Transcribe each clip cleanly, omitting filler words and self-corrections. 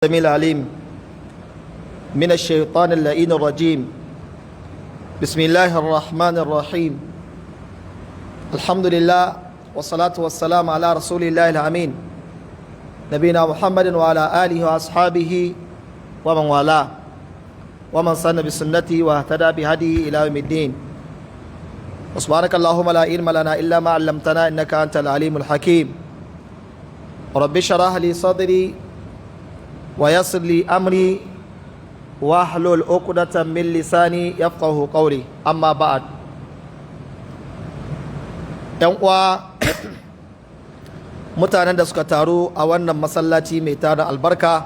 السميع العليم من الشيطان اللعين الرجيم. بسم الله الرحمن الرحيم. الحمد لله والصلاة والسلام على رسول الله الأمين نبينا محمد وعلى آله وأصحابه ومن والاه ومن سن بسنته واهتدى بهديه إلى يوم الدين. سبحانك اللهم لا علم لنا إلا ما علمتنا إنك أنت العليم الحكيم. رب اشرح لي صدري ويسر لي أمري واحلل عقدة من لساني يفقه قولي. أما بعد، ‘yan uwa mutanen da suka taru a wannan masallaci mai tarin albarka,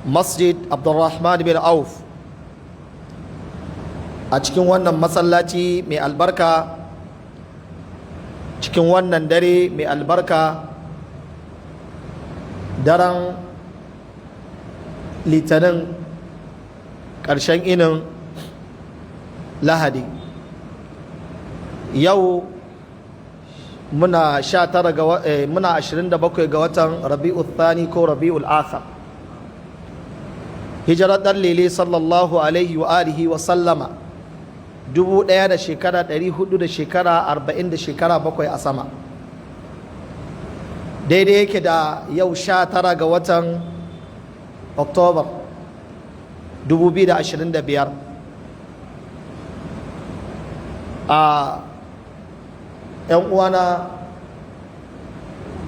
Masjid Abdulrahman bin Auf, a cikin wannan masallaci mai albarka, cikin wannan dare mai albarka, daren litinin ƙarshen inin lahadi. Yau muna 27 ga watan Rabi'ul Thani ko Rabi'ul Akhir, hijirar ɗan lele sallallahu alaihi wa alihi wa sallama 1400 da shekara 40 da shekara 7 a sama, daidai yake da yau 19 ga watan Oktoba 2025. A ‘yan uwana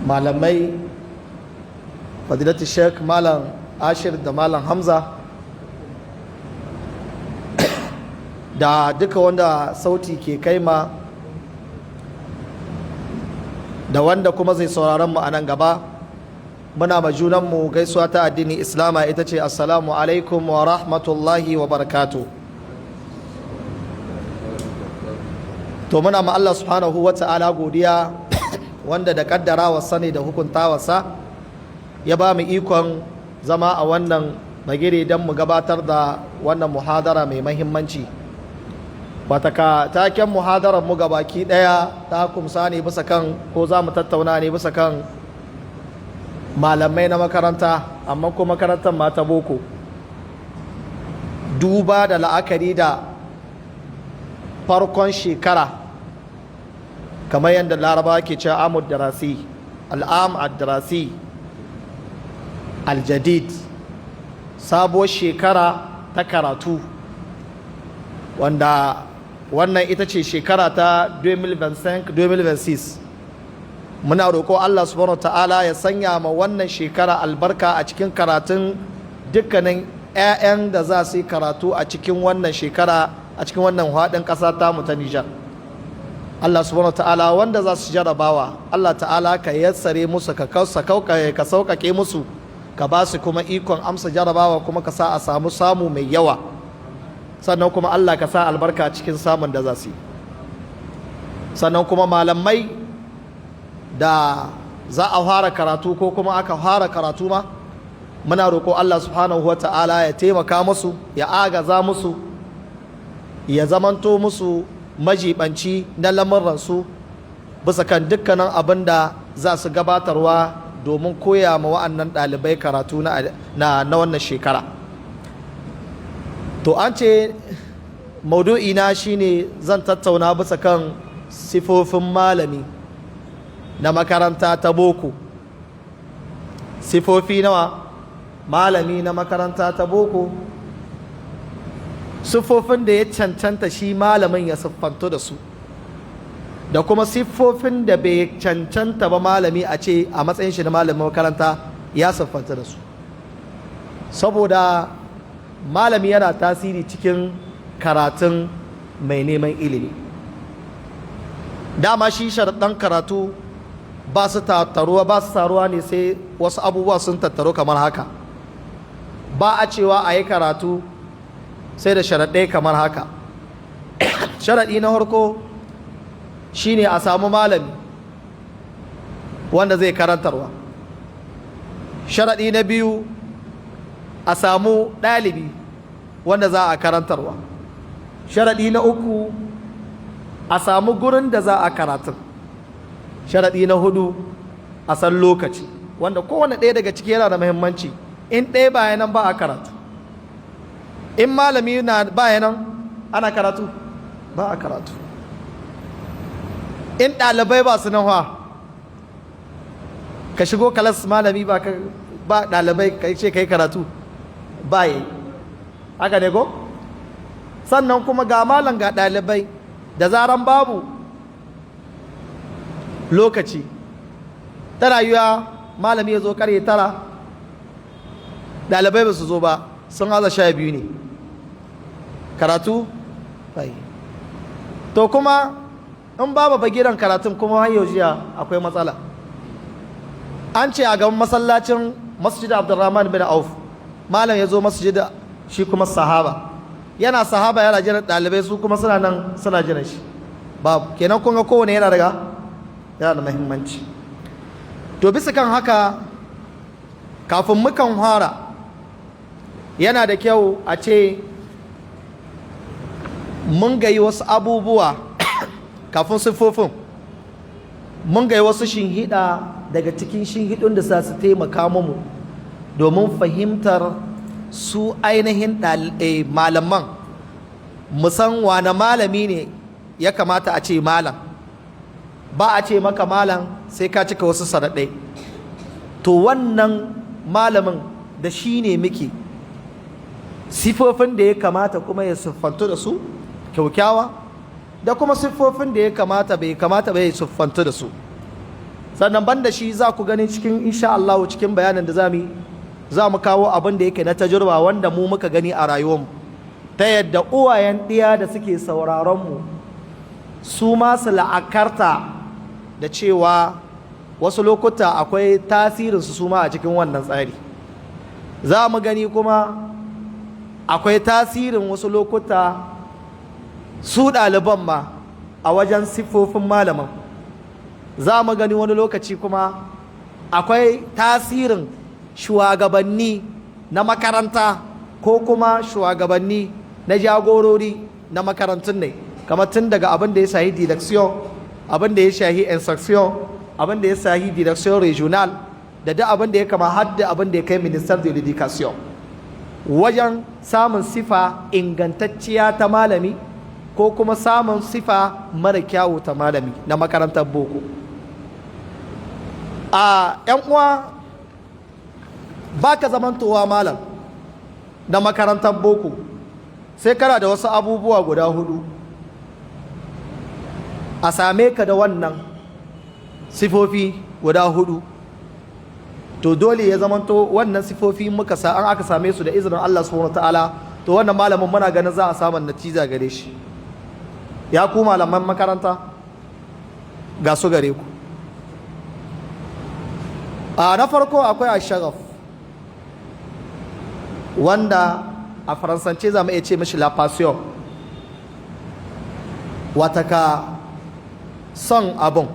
malamai, fadilatu Sheikh Malam Ashir da Malam Hamza da duka wanda sauti ke kaima da wanda kuma zai sauraron mu a nan gaba, muna ma junanmu gaisuwa ta addini Islama, ita ce assalamu alaikum wa rahmatullahi wa barakatuh. To muna ma Allah subhanahu wa ta'ala godiya wanda da kaddarawarsa ne da hukuntawarsa ya ba mu ikon zama a wannan bagire don mu gabatar da wannan muhadara mai mahimmanci. Wataka taken muhadarar mu gabaki daya ta kumsa ne bisa kan, ko za mu tattauna ne bisa kan malamai na makaranta, amma ko makarantar mata boko, duba da la'akari da farkon shekara, kamar yadda laraba ke cewa amud darasi, al'am ad-darasi al-jadid, sabuwar shekara ta karatu, wanda wannan ita ce shekara ta 2025-2026. muna roƙo Allah subhanahu ta'ala ya sanya ma wannan shekara albarka a cikin karatun dukkanin 'ya'yan da za su yi karatu a cikin wannan shekara, a cikin wannan haɗin ƙasa ta mu ta Nijar. Allah subhanahu ta'ala wanda za su jarabawa, Allah ta'ala ka yassare musu, ka sauƙaƙe musu, ka ba su kuma ikon amsa jarabawa, kuma ka sa a samu mai yawa, sannan kuma Allah ka sa albarka cikin samun da za su yi. Sannan kuma malamai da za a fara karatu ko kuma aka fara karatu ma, muna roƙo Allah subhanahu wa ta'ala ya taimaka musu, ya agaza musu, ya zamanto musu majibanci na lamuransu bisa kan dukkanin abin da za su gabatarwa domin koya ma wa'annan ɗalibai karatu na wannan shekara. To an ce maudu'ina shine zan tattauna bisa kan sifofin malami na makaranta ta boko. Sifofi nawa malami na makaranta ta boko, siffofin da ya cancanta shi malamin ya siffanto da su, da kuma siffofin da bai cancanta ba malami a ce a matsayin shi na malamin makaranta ya siffanta da su, saboda malami yana tasiri cikin karatun mai neman ilimi. Dama shi sharaɗin karatu ba su taruwa ne sai wasu abubuwa sun tattaru kamar haka. Ba a cewa a yi karatu sai da sharaɗai kamar haka. Sharaɗi na farko shine a samu malami wanda zai karantarwa. Sharaɗi na biyu a samu ɗalibi wanda za a karantarwa. Sharaɗi na uku a samu gurin da za a karatun. Sharaɗi na hudu a san lokaci wanda kowane ɗaya daga ciki yana da muhimmanci. In ɗaya baya nan ba a karatu, in malami na baya nan ana karatu ba a karatu, in ɗalibai ba su nan ka shigo kalas malami ba ɗalibai ka ce ka yi karatu ba yi, haka ne ko? Sannan kuma ga malam ga ɗalibai, da zaran babu lokaci tana yiwa malami ya zo karye 9, ɗalibai ba su zo ba, sun haza 12 ne karatu bai. To kuma in babu bagiran karatun kuma hanyar jiya akwai matsala. An ce a gaban masallacin masjid Abdurrahman bin Auf malam ya zo masjid, shi kuma sahaba yana jiran ɗalibai, su kuma suna nan suna jiran shi, babu. Kenan kun ga kowane yana da muhimmanci. To bisa kan haka, kafin mukan fara yana da kyau a ce mun gayi wasu abubuwa kafin siffofin, mun gayi wasu shinhiɗa daga cikin shinhiɗun da za su taimaka mu domin fahimtar su ainihin malaman, musan wane malami ne ya kamata a ce malam. Ba a ce maka malam sai ka cika wasu saraɗai. To wannan malamin da shi ne muke sifofin da ya kamata kuma ya siffantu da su kyaukyawa, da kuma siffofin da ya kamata bai ya siffantu da su. Sannan banda shi za ku gani cikin insha Allah cikin bayanin da za mu kawo abin da yake na tajirba wanda mu muka gani a rayuwarmu, ta yadda uwayen ɗiya da suke sauraronmu su masu la'akarta da cewa wasu lokuta akwai tasirinsu su ma a cikin wannan tsari. Za mu gani kuma akwai tasirin wasu lokuta su ɗaliban ma a wajen siffofin malaman. Za mu gani wani lokaci kuma akwai tasirin shugabanni na makaranta ko kuma shugabanni na jagorori na makarantun ne, kamar tun daga abin da ya shahi direction, abin da ya shahi instruction, abin da ya shahi direction regional, da duk abin da ya kama har da abin da ya kai minister de l'education, wajen samun sifa ingantacciya ta malami ko kuma samun sifa mara kyawu ta malami na makarantar boko. A 'yan uwa, ba ka zamantowa malam na makarantar boko sai kana da wasu abubuwa guda 4. A same ka da wannan sifofi guda 4, to dole ya zamanto wannan sifofi muka an aka same su da izinin Allah subhanahu wataala, to wannan malamin muna ganin za a samu natija gare shi. Ya ku malaman makaranta, ga su gare ku. Na farko akwai ashagaf, wanda a faransance za mu iya ce mashi la passion, wata ka son abun.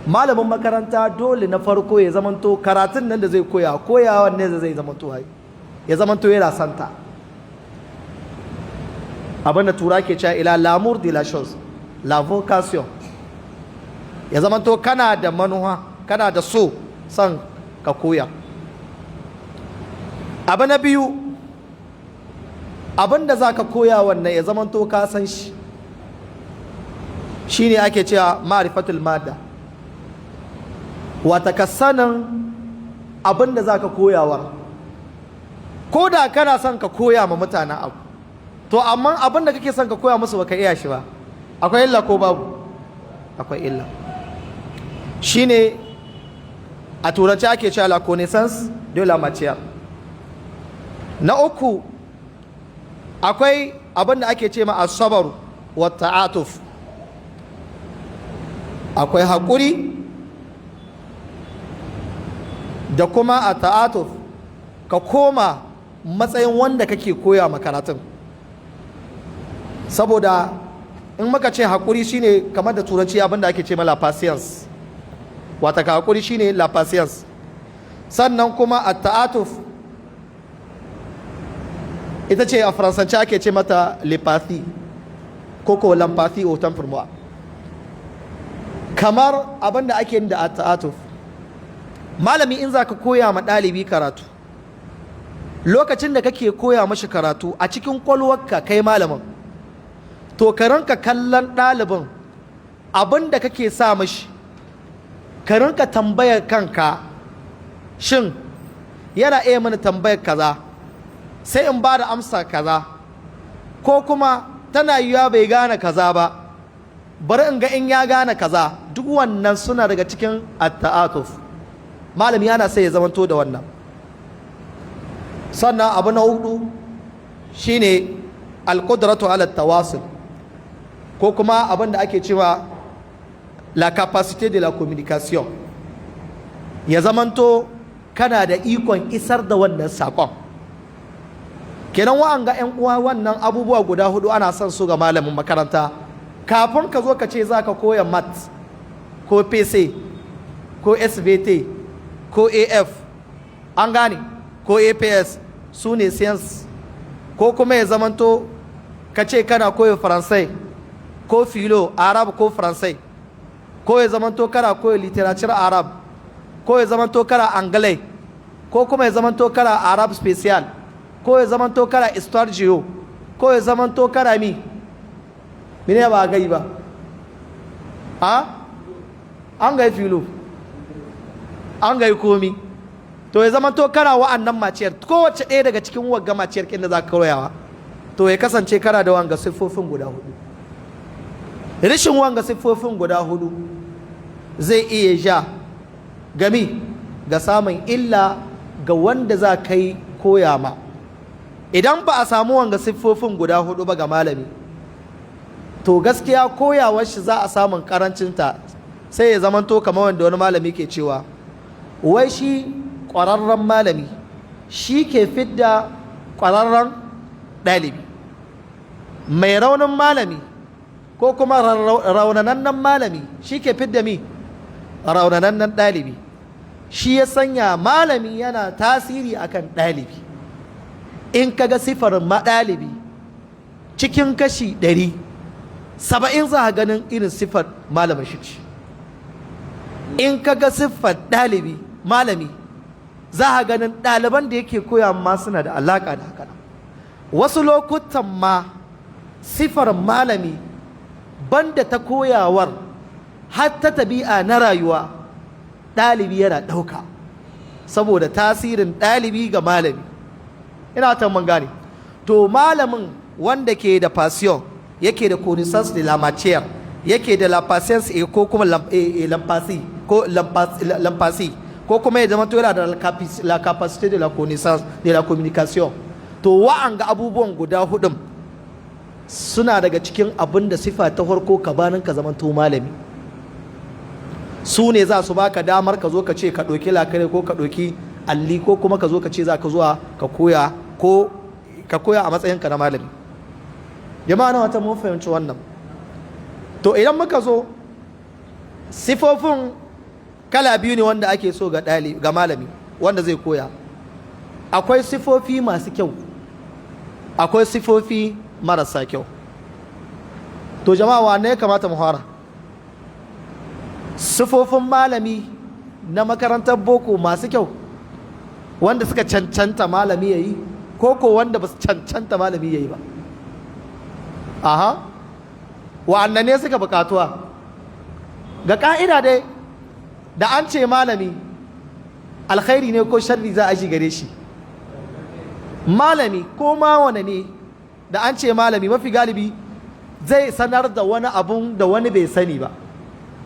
Malamin makaranta dole na farko ya zamanto karatun nan da zai koyawan ne zai zamanto ya zamanto yana santa, abin da tura ke cewa ila l'amour de la chose, la vocation. Ya zamanto kana da manuwa, kana da son ka koya. Abu na biyu, abin da za ka koya wannan ya zamanto ka san shi, shine ake cewa ma'rifatul madda, wata ka sanin abin da za ka koyawar. Ko da kana son ka koya ma mutanen abu, to amma abin da kake son ka koya musu baka iya shi ba, akwai illa ko babu? Akwai illa. Shine a turanci ake cewa la connaissance de la matière. Na uku, akwai abin da ake ce ma asabar wa ta'atuf, akwai haƙuri da kuma a ta'atuf, ka koma matsayin wanda kake koya ma karatun. Saboda in muka ce haƙuri shine kamar da turanci abin da ake ce ma la patience, wata ka haƙuri shine la patience. Sannan kuma a ta'atuf ita ce a faransance ake ce mata l'empathie ko ko l'empathie autant pour moi. Kamar abin da ake da ta'atuf malami in za ka koya ma ɗalibi karatu, lokacin da kake koya mashi karatu a cikin kwalwarka kai malamin, to ka ranka kallon ɗalibin abin da kake sa mashi, ka rinka tambayar kanka, shin yana iya mini tambayar kaza sai in ba da amsa kaza, ko kuma tana yiwuwa bai gane kaza ba, bari in ga in ya gane kaza. Duk wannan suna daga cikin at-ta'atuf. Malami yana sai ya zamanto da wannan. Sannan abu na hudu shine al-qudratu ala tawasul, ko kuma abin da ake cewa la capacité de la communication. Ya zamanto kana da ikon isar da wannan sakon. Kenan wa'anga 'yan uwa, wannan abubuwa guda hudu ana son su ga malamin makaranta. Kafin ka zo ka ce za ka koya mat ko pc ko svt ko af, an gane, ko aps, su ne science, ko kuma ya zamanto ka ce kana koya faransai ko filo arab ko faransai, ko ya zamanto kana koya literature arab, ko ya zamanto kana anglais, ko kuma ya zamanto kana arab special, ko ya zamanto kana histoire geo, ko ya zamanto kana mi mene ba gai ba, an gai filo, an gai komi, to ya zamanto kana wa'annan maciyar, kowace ɗaya daga cikin wagga maciyar kin da za ka koyawa, to ya kasance kana da wanga siffofin guda hudu. Rashin wanga siffofin guda hudu zai iya ja gami ga samun illa ga wanda za ka yi koya ma. Idan ba a samu wanga siffofin guda hudu ba ga malami, to gaskiya koyawar shi za a samun karancinta, sai ya zamanto kamar wanda wani malami ke cewa wai shi ƙwararren malami shi ke fidda ƙwararren ɗalibi, mai raunin malami ko kuma raunanannen malami shi ke fidda mi raunanannen ɗalibi. Shi ya sanya malami yana tasiri akan ɗalibi. In kaga sifar ɗalibi cikin kashi 100, 70 za a ganin irin sifar malamin shi ce. In kaga siffar ɗalibi malami, za a ganin ɗaliban da yake koya ma suna da alaƙa da haka. Wasu lokutan ma sifar malami banda ta koyawar har ta tabi'a na rayuwa ɗalibi yana ɗauka, saboda tasirin ɗalibi ga malami. Ina ta mun gane. To malamin wanda ke da passion, yake da connaissance de la matière, yake da la patience ko kuma l'empathie ko l'empathie, ko kuma ya zama to yana da la capacité de la connaissance de la communication, to wa'anga abubuwan guda hudun suna daga cikin abin da sifa ta farko kabanin ka zama to malami. Su ne za su baka damar ka zo ka ce ka ɗauki lakare ko ka ɗauki alli, ko kuma ka zo ka ce za ka zuwa ka koya, ko ka koya a matsayinka na malami. Jama'a na wata mun fahimci wannan. To idan muka zo, sifofin kala biyu ne wanda ake so ga malami wanda zai koya. Akwai sifofi masu kyau, akwai sifofi marasa kyau. To jama'a wanne ya kamata mu fara? Sifofin malami na makarantar boko masu kyau wanda suka cancanta malami ya yi, ko wanda ba su cancanta malami ya yi ba? Aha, wa'annan ne suka bukatuwa? Ga ka'ida dai, da an ce malami alkhairi ne ko sharri za a shi gare shi? Malami ko ma wane ne, da an ce malami mafi galibi zai sanar da wani abun da wani bai sani ba,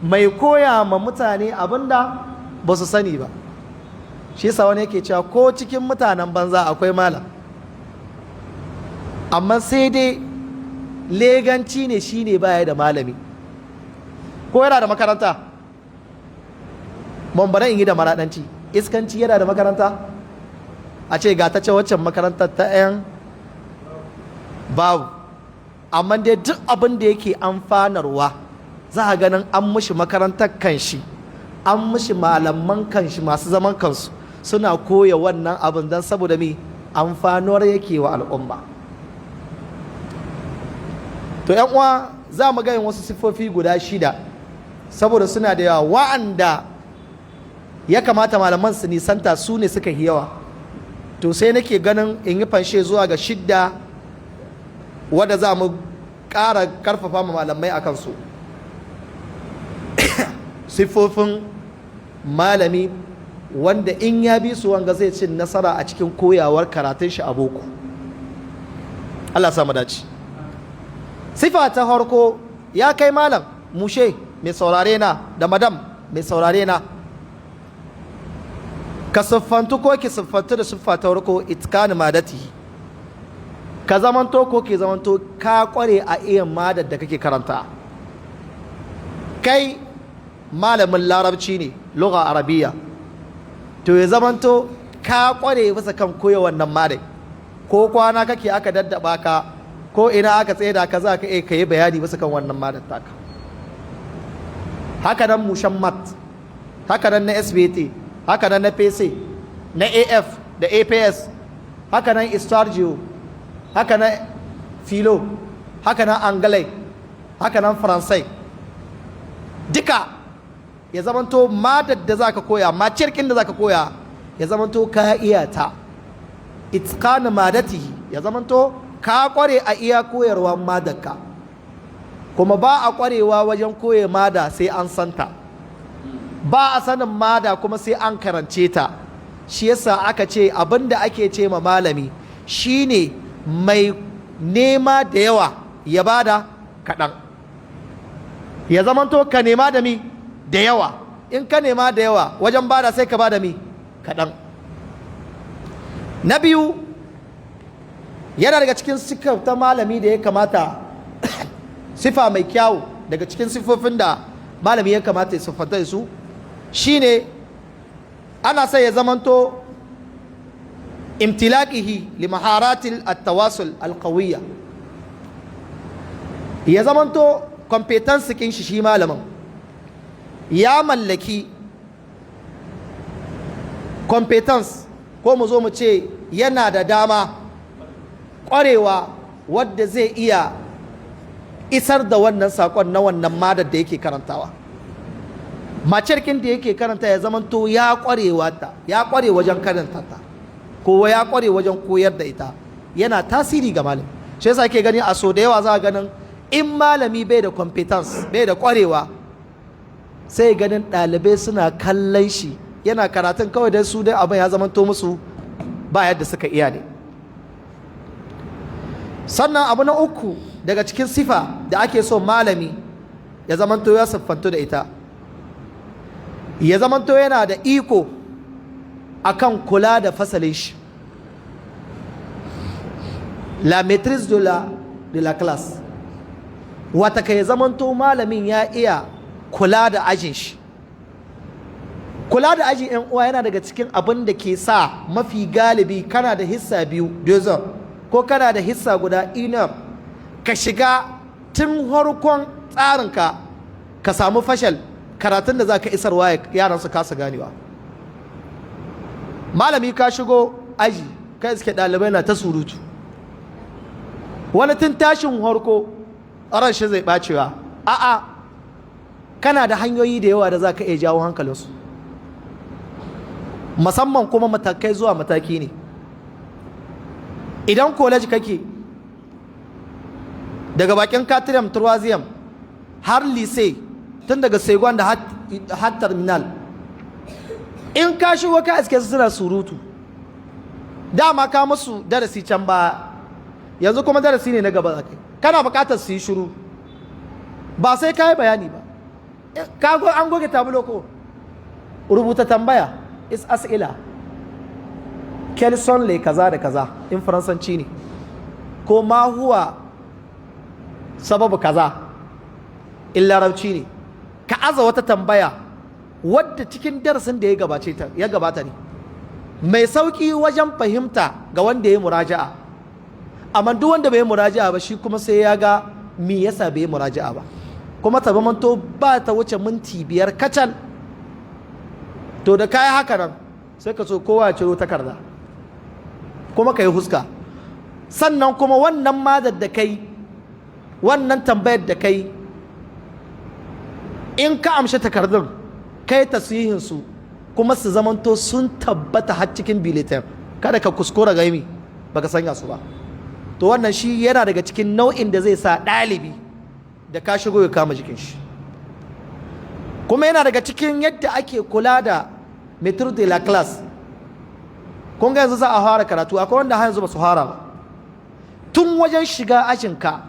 mai koya ma mutane abin da ba su sani ba. Shi yasa wani yake cewa ko cikin mutanen banza akwai malam, amma sai dai leganci ne shi ne baya da malami. Ko yana da makaranta? Bambara in yi da maraɗanci, iskanci yana da makaranta? A ce ga ta ce waccan makarantar ta 'yan babu, amma dai duk abin da yake amfanarwa za a ganin an mushi makarantar kanshi, an mushi malaman kanshi masu zaman kansu suna koya wannan abin don saboda mai amfanuwar yake wa al'umma. To yan uwa, za mu gayin wasu siffofi guda 6 saboda suna da yawa, wa'anda ya kamata malaman su nisanta su ne suka yi yawa. To sai nake ganin in yi fanshe zuwa ga 6 wadda za mu ƙara ƙarfafa ma malamai a kansu. Siffofin malami wanda in ya bi su wanga zai cin nasara a cikin koyawar karatun shi a boko. Allah samu dace. Sifa ta farko, ya kai malam mushe mai saurare na da madam mai saurare na, ka siffantu ko ki siffantu da siffa ta farko itkani madati, ka zamanto ko ki zamanto ka kware a iya madar da kake karanta. Kai malamin larabci ne, lugha arabiya, to ya zamanto ka kware bisa kan koya wannan madai. Ko kwana kake aka daddaba ka, ko ina aka tsaye da ka za ka ka yi bayani bisa kan wannan madar taka. Haka nan mushammat, haka nan na SBT, haka nan na PC, na AF da APS, haka nan Istargio, haka nan Filo, haka nan Angalai, haka nan Faransai. Duka ya zamanto madar da za ka koya, macirkin da za ka koya, ya zamanto ka iya ta. Itqan madatihi, ya zamanto ka kware a iya koyarwa madarka. Kuma ba a kwarewa wajen koya mada sai an santa. Ba a sanin mada kuma sai an karance ta. Shi yasa aka ce abinda ake ce ma malami shine mai nema da yawa ya bada kaɗan. Ya zamanto ka nema da mi da yawa. In ka nema da yawa wajen bada sai ka bada mi kaɗan. Na biyu, yana daga cikin siffar ta malami da ya kamata sifa mai kyawu daga cikin siffofin da malami ya kamata ya siffanta da su shine ana sai ya zamanto imtilaqihi li maharatil at-tawasul al-qawiyya, ya zamanto competence kin shi malamin ya mallaki competence, ko mu zo mu ce yana da dama ƙwarewa wadda zai iya isar da wannan saƙon na wannan madar da yake karantawa. Macirkin da yake karanta ya zamanto ya ƙwarewa ta, ya ƙware wajen karanta ta, kowa ya ƙware wajen koyar da ita, yana tasiri ga malami. Shi yasa ke gani a so da yawa za a ganin in malami bai da competence, bai da ƙwarewa, sai ganin ɗalibai suna kallon shi yana karatun kawai da su dai abin ya zamanto musu ba yadda suka iya ne. Sannan abu na uku daga cikin sifa da ake so malami ya zamanto ya siffantu da ita, ya zamanto yana da iko akan kula da fasalin shi, la maîtrise de la classe, wata ka ya zamanto malamin ya iya kula da ajin shi. Kula da aji yan uwa yana daga cikin abin da ke sa mafi galibi kana da hissa biyu dozor, ko kana da hissa guda inar, ka shiga tun harkon tsarinka ka samu fashal karatun da za ka isarwa yaran su kasa ganewa. Malami ka shigo aji kai iske ɗalibai na ta surutu, wani tun tashin harko ran shi zai ɓacewa. A'a, kana da hanyoyi da yawa da za ka iya jawo hankalinsu, musamman kuma matakai zuwa mataki ne. Idan college kake, daga bakin katiriyam turwaziyam har lise, tun daga segon da har terminal, in ka shigo ka iske su suna surutu, dama ka musu darasi can ba, yanzu kuma darasi ne na gaba kai, kana bukatar su yi shiru, ba sai ka yi bayani ba. An goge tabulo ko rubuta tambaya, is as'ila, quels sont les kaza da kaza, in faransanci ne, ko ma huwa sababu kaza in larabci ne. Ka aza wata tambaya wadda cikin darasin da ya gabata ne, mai sauki wajen fahimta ga wanda ya muraja'a, amma duk wanda bai muraja'a ba shi kuma sai ya ga me yasa bai muraja'a ba, kuma ta zamanto ba ta wuce minti 5 kacal. To da kayi haka nan sai ka so kowa ya ciro takarda kuma ka yi huska, sannan kuma wannan madar da kai, wannan tambayar da kai, in ka amshi takardun kai tasihin su kuma su zamanto sun tabbata har cikin biletin, kada ka kuskura gaimi baka sanya su ba. To wannan shi yana daga cikin nau'in da zai sa ɗalibi da ka shigo ya kama jikin shi. Kuma yana daga cikin yadda ake kula da maître de la classe. Kun ga yanzu za a fara karatu, akwai wanda har yanzu ba su fara ba. Tun wajen shiga ajinka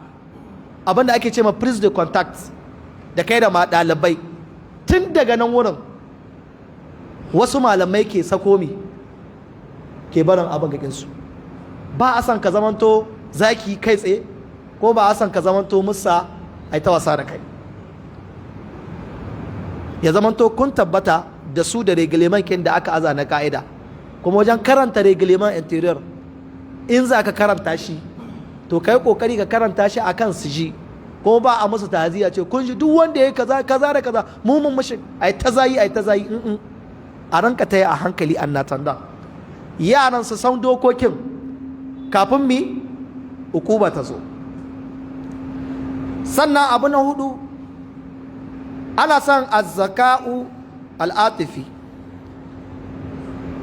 abinda ake ce ma prise de contact da kai da ɗalibai, tun daga nan wurin wasu malamai ke sako mi ke barin abin gaginsu. Ba a san ka zamanto zaki kai tsaye, ko ba a san ka zamanto musa a ta wasa da kai. Ya zamanto kun tabbata da su da reglementin da aka aza na ka'ida. Kuma wajen karanta reglement interior, in za ka karanta shi to kai kokari ka karanta shi akan su ji, kuma ba a musu taziya ce kun ji duk wanda ya yi kaza kaza da kaza mu mun mashi ai ta zayi a ranka ta yi a hankali an natanda yaran su san dokokin kafin mi ukuba ta zo. Sannan abu na hudu, ana son azzaka'u al'atifi,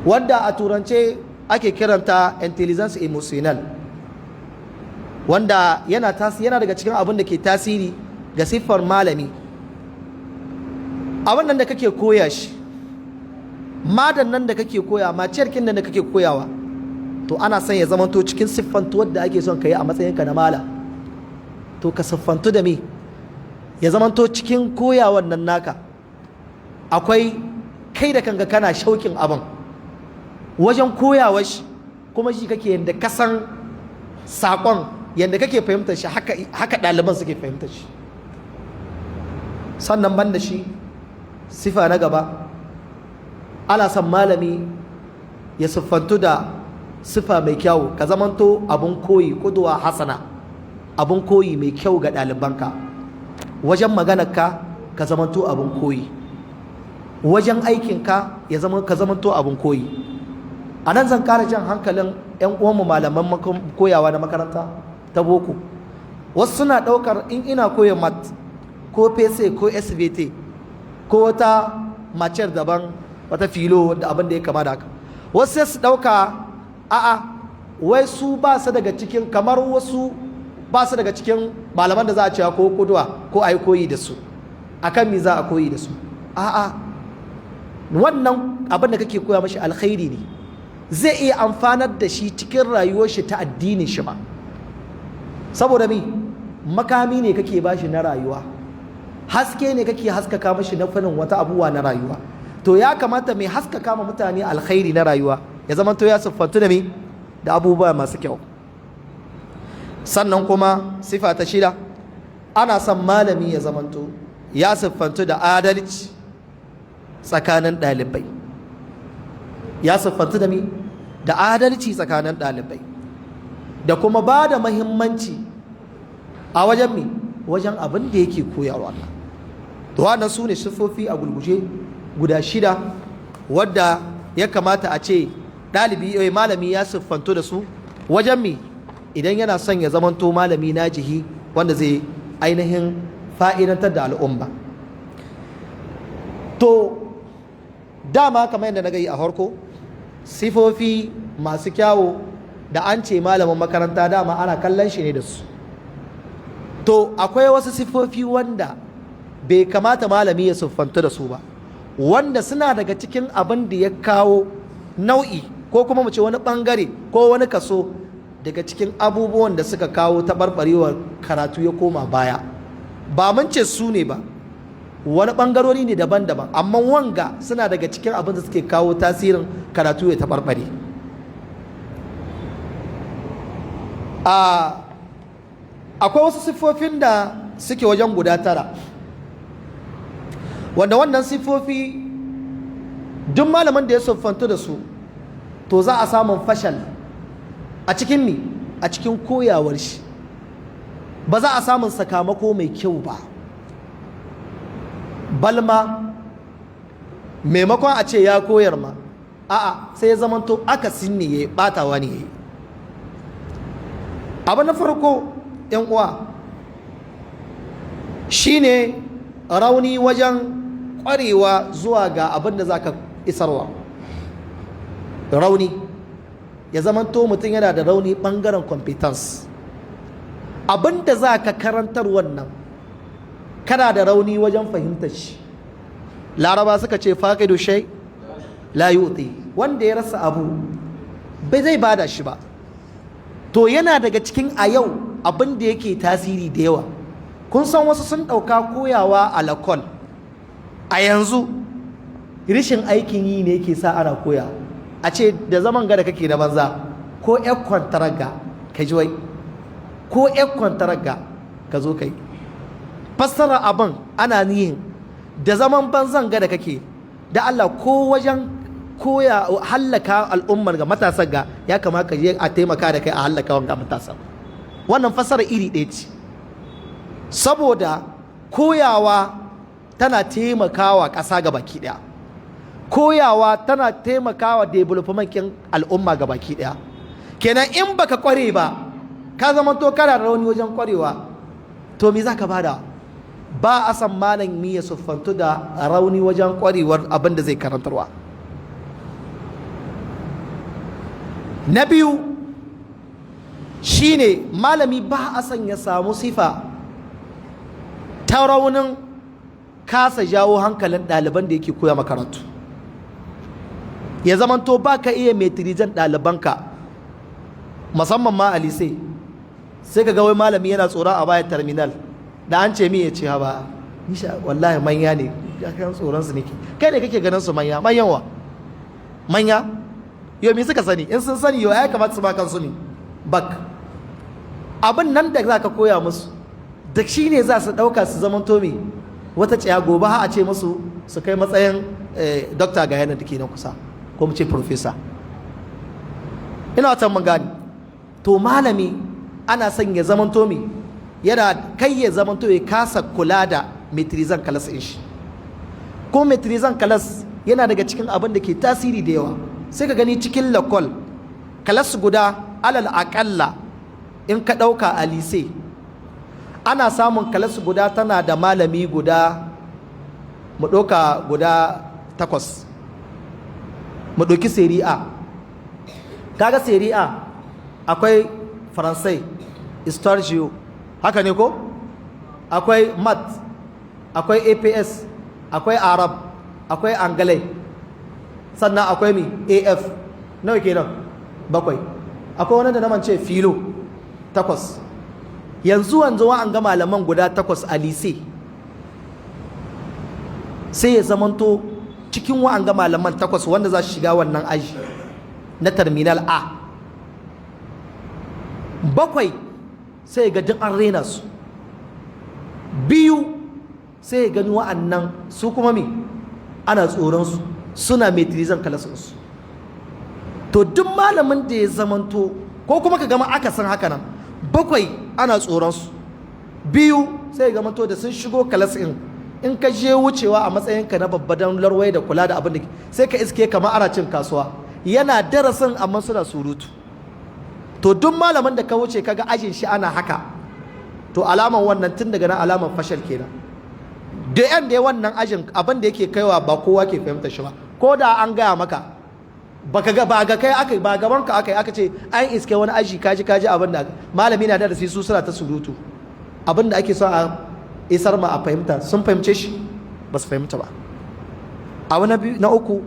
wanda a turance ake kiranta intelligence emotional, wanda yana daga cikin abin da ke tasiri ga siffar malami. Abin nan da kake koya shi, madan nan da kake koya, maciyarkin nan da kake koyawa, to ana son ya zamanto cikin siffantu wadda ake son ka yi a matsayinka na mala. To ka siffantu da me? Ya zamanto cikin koyawan nan naka akwai kai da kanka kana shauƙin abin wajen koyawa shi, kuma shi kake yadda kasan saƙon, yadda kake fahimtar shi haka ɗaliban suke fahimtar shi. Sannan ban da shi, sifa na gaba, ana son malami ya siffantu da sifa mai kyau, ka zamanto abin koyi, kuduwa hasana, abin koyi mai kyau ga ɗalibanka. Wajen maganarka ka zamanto abin koyi, wajen aikinka ka zamanto abin koyi. A nan zan ƙara jan hankalin 'yan uwanmu malaman koyawa na makaranta ta boko. Wasu suna ɗaukar in ina koya mat ko pese ko svt ko wata macer daban, wata filo da abin da ya kama da haka, wasu sai su ɗauka a'a wai su ba su daga cikin, kamar wasu ba su daga cikin malaman da za a cewa ko kuduwa ko a yi koyi da su, akan mi za a koyi da su. A'a, wannan abin da kake koya mashi alkhairi ne, zai iya amfanar da shi cikin rayuwar shi ta addinin shi ba. Saboda mi makami ne kake bashi na rayuwa, haske ne kake haskaka mashi na fannin wata abubuwa na rayuwa. To ya kamata mai haskaka ma mutane alkhairi na rayuwa ya zama to ya siffantu da mi da abubuwa masu kyau. Sannan kuma sifa ta shida, ana son malami ya zamanto ya siffantu da adalci tsakanin ɗalibai. Ya siffantu da mi da adalci tsakanin ɗalibai, da kuma ba da mahimmanci a wajen mi wajen abin da yake koyarwa. To wannan su ne siffofi a gulguje guda shida wadda ya kamata a ce ɗalibi malami ya siffantu da su wajen mi idan yana son ya zamanto malami najihi wanda zai ainihin fa'idantar da al'umma. To dama kamar yadda na gai a farko, sifofi masu kyawo da an ce malamin makaranta dama ana kallon shi ne da su. To akwai wasu sifofi wanda bai kamata malami ya siffantu da su ba, wanda suna daga cikin abin da ya kawo nau'i ko kuma mu ce wani bangare ko wani kaso daga cikin abubuwan da suka kawo taɓarɓarewar karatu ya koma baya. Ba mun ce su ne ba, wani ɓangarori ne daban-daban, amma wanga suna daga cikin abin da suke kawo tasirin karatu ya taɓarɓare. Akwai wasu siffofin da suke wajen guda 9, wanda wannan siffofi duk malamin da ya siffantu da su to za a samun fashal a cikin mi a cikin koyawar shi, ba za a samun sakamako mai kyau ba. Balma maimakon a ce ya koyar ma, a'a sai ya zamanto akasin ne ya batawa ne ya yi. Abu na farko yan uwa shine rauni wajen ƙwarewa zuwa ga abin da za ka isarwa. Rauni ya zamanto mutum yana da rauni ɓangaren competence, abinda za ka karantar wannan kana da rauni wajen fahimtar shi. Laraba suka ce faqidu shay la yu'ti, wanda ya rasa abu bai zai bada shi ba. To yana daga cikin a yau abin da yake tasiri da yawa. Kun san wasu sun ɗauka koyawa a lakol a yanzu rishin aikin yi ne yake sa ana koya, a ce da zaman gada kake na banza ko ƴan kwantaraga ka ji wai, ko ƴan kwantaraga ka zo kai fassara abin ana nihin da zaman banzan gada kake da Allah ko wajen koya hallaka al'ummar ga matasan ga ya kamata ka je a taimaka da kai a hallaka wanga matasan. Wannan fassara iri ɗaya ce, saboda koyawa tana taimakawa ƙasa ga baki ɗaya, koyawa tana taimakawa development kin al'umma ga baki ɗaya. Kenan in baka kware ba ka zama to kana da rauni wajen kwarewa, to me za ka bada? Ba a san malami ya siffantu da rauni wajen kwarewar abin da zai karantarwa. Na biyu shine malami ba a san ya samu sifa ta raunin kasa jawo hankalin ɗaliban da yake koya makarantu. Ya zamanto ba ka iya metirijan ɗalibanka, musamman ma a lise, sai ka ga wai malami yana tsoron a bayan terminal da an ce mi ya ce ba nisha wallahi manya ne kan tsoron su nake. Kai ne kake ganin su manya wa manya yau me suka sani? In sun sani yau ya kamata su ba kansu ne bak abin nan da za ka koya musu da shi ne za su ɗauka su zaman tomi wata ciya gobe ha a ce musu su kai matsayin dokta ga yanar da ke nan kusa, ko mu ce profesa. Ina wata mun gani. To malami ana son ya zaman tomi yana kai ya zaman to ya kasa kula da metrizan kalas in shi, ko metrizan kalas yana daga cikin abin da ke tasiri da yawa. Sai ka gani cikin lakol kalas guda alal aƙalla in ka ɗauka a lise ana samun kalas guda tana da malami guda, mu ɗauka guda 8, mu ɗauki seri'a. Kaga seri'a akwai faransai, histoire, haka ne ko? Akwai mat, akwai aps, akwai arab, akwai angalai, sannan akwai mi af. Nawa kenan? 7. Akwai wani da na mance filo 8. yanzu an ga malaman guda 8 a lise, sai ya zamanto cikin wa'an ga malaman 8 wanda za su shiga wannan aji na terminal A, 7 sai ga duk an rena su, 2 sai gani wa'annan su kuma mi ana tsoron su, suna metrizan kalasinsu. To duk malamin da ya zamanto, ko kuma ka gama aka san haka nan, 7 ana tsoronsu, 2 sai ga mato da sun shigo kalasin, in ka je wucewa a matsayinka na babba don larwai da kula da abin da sai ka iske kamar ana cin kasuwa, yana darasin amma suna surutu. To duk malamin da ka wuce kaga ajin shi ana haka, to alaman wannan tun daga nan alaman fashal kenan. Da yan da wannan ajin abin da yake kaiwa ba kowa ke fahimta shi ba, ko da an gaya maka baka ga ba ga kai akai ba gaban ka akai aka ce an iske wani aji kaji abin da malami na da su suna ta surutu, abin da ake so a isar ma a fahimta sun fahimce shi ba su fahimta ba. Abu na uku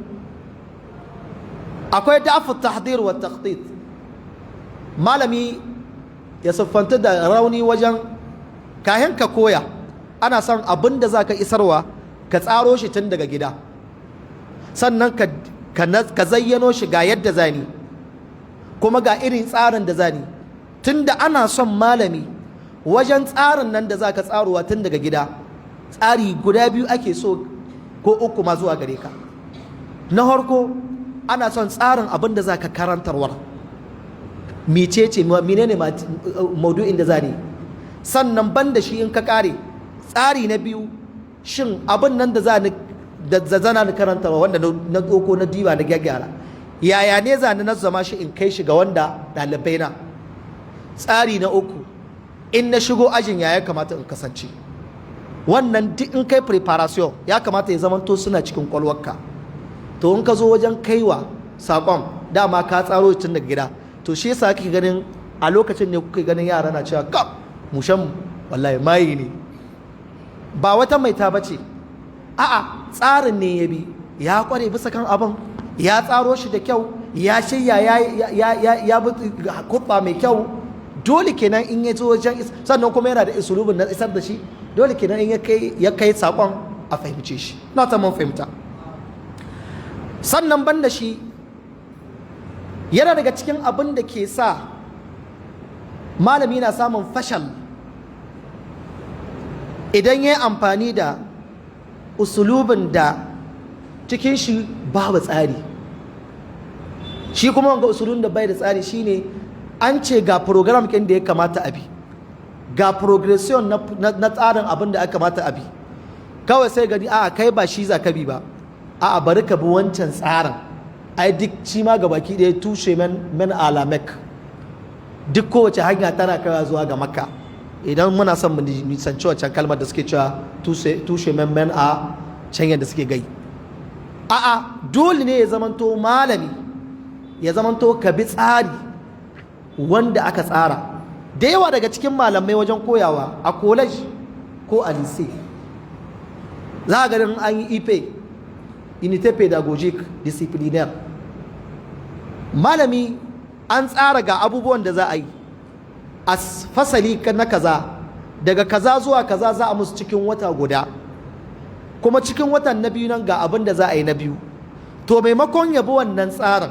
akwai da'fu tahdir wa taqdid. Malami ya siffanta da rauni wajen kayan ka koya, ana son abin da zaka isarwa ka tsaro shi tun daga gida, sannan ka zayyano shi ga yadda zani kuma ga irin tsarin da zani, tunda ana son malami wajen tsarin nan da zaka tsaruwa tun daga gida, tsari guda 2 ake so ko 3 ma zuwa gare ka. Na farko ana son tsarin abin da zaka karantarwar menene maudu'in da zani, sannan banda shi in ka kare tsari na 2 shin abin nan da zana karantarwa wanda na doko na diba na gyaggyara yaya ne zani na zama shi in kai shi ga wanda ɗalibai na. Tsari na 3 in na shigo ajin ya kamata in kasance, wannan duk in kai preparation ya kamata ya zamanto suna cikin kwalwarka. to in ka zo wajen kaiwa sakon dama ka tsaro tun daga gida, to shi yasa kake ganin a lokacin ne kuke ganin yara na cewa kap mushan wallahi mayi ne, ba wata maita bace, a'a tsarin ne ya bi, ya kware bisa kan abin, ya tsaro shi da kyau, ya shirya ya bi kurba mai kyau. Dole kenan in ya zo wajen sannan kuma yana da isulubin na isar da shi, dole kenan in ya kai sakon a fahimce shi. Na ta mun fahimta. Sannan ban da shi yana daga cikin abin da ke sa malami na samun fashal idan ya yi amfani da usulubin da cikin shi babu tsari. Shi kuma wanga usulun da bai da tsari shine an ce ga program ɗin da ya kamata a bi, ga progression na tsarin abin da aka kamata a bi, kawai sai gani a kai ba shi za ka bi ba, a bari ka bi wancan tsarin, ai duk shi ma ga baki ɗaya tushe men alamek, duk kowace hanya tana kaiwa zuwa ga makka. Idan muna son mu nisanci wancan kalmar da suke cewa tushe men a can yadda suke gai, a'a dole ne ya zamanto malami, ya zamanto ka bi tsari wanda aka tsara. Da yawa daga cikin malamai wajen koyawa a college ko a lycée za a ganin an yi ipe, unité pédagogique disciplinaire, malami an tsara ga abubuwan da za a yi a fasali na kaza, daga kaza zuwa kaza za a musu cikin wata guda, kuma cikin watan na biyu nan ga abin da za a yi na biyu. To maimakon yabi wannan tsarin,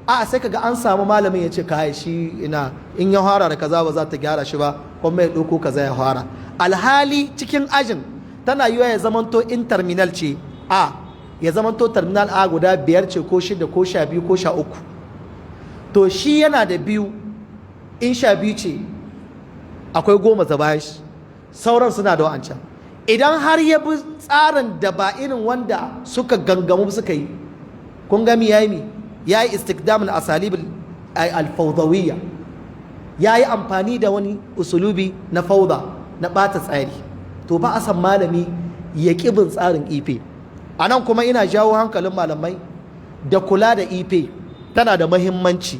a sai kaga an samu malamin ya ce kai shi ina in ya fara da kaza ba za ta gyara shi ba, kuma ya ɗauko kaza ya fara, alhali cikin ajin tana yiwa ya zamanto in terminal ce a, ya zamanto terminal a guda 5 ce ko 6 ko 12 ko 13, to shi yana da 2, in 12 ce akwai 10 da bayan shi, sauran suna da wa'ancan. Idan har ya bi tsarin da ba irin wanda suka gangamu suka yi, kun gami ya yi ya yi istikdamin asalib al-fawdawiyya, ya yi amfani da wani usulubi na fauda na ɓata tsari, to ba a san malami ya ƙibin tsarin ife. A nan kuma ina jawo hankalin malamai da kula da ife tana da mahimmanci.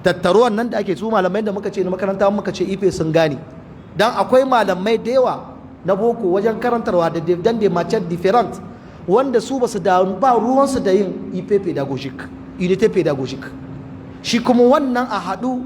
Tattaruwan nan da ake su malamai da muka ce na makaranta muka ce ife sun gane, don akwai malamai da yawa na boko wajen karantarwa da dan da macen different wanda su ba su da ba ruwansu da yin ife pedagogic, unité pedagogic. Shi kuma wannan a haɗu,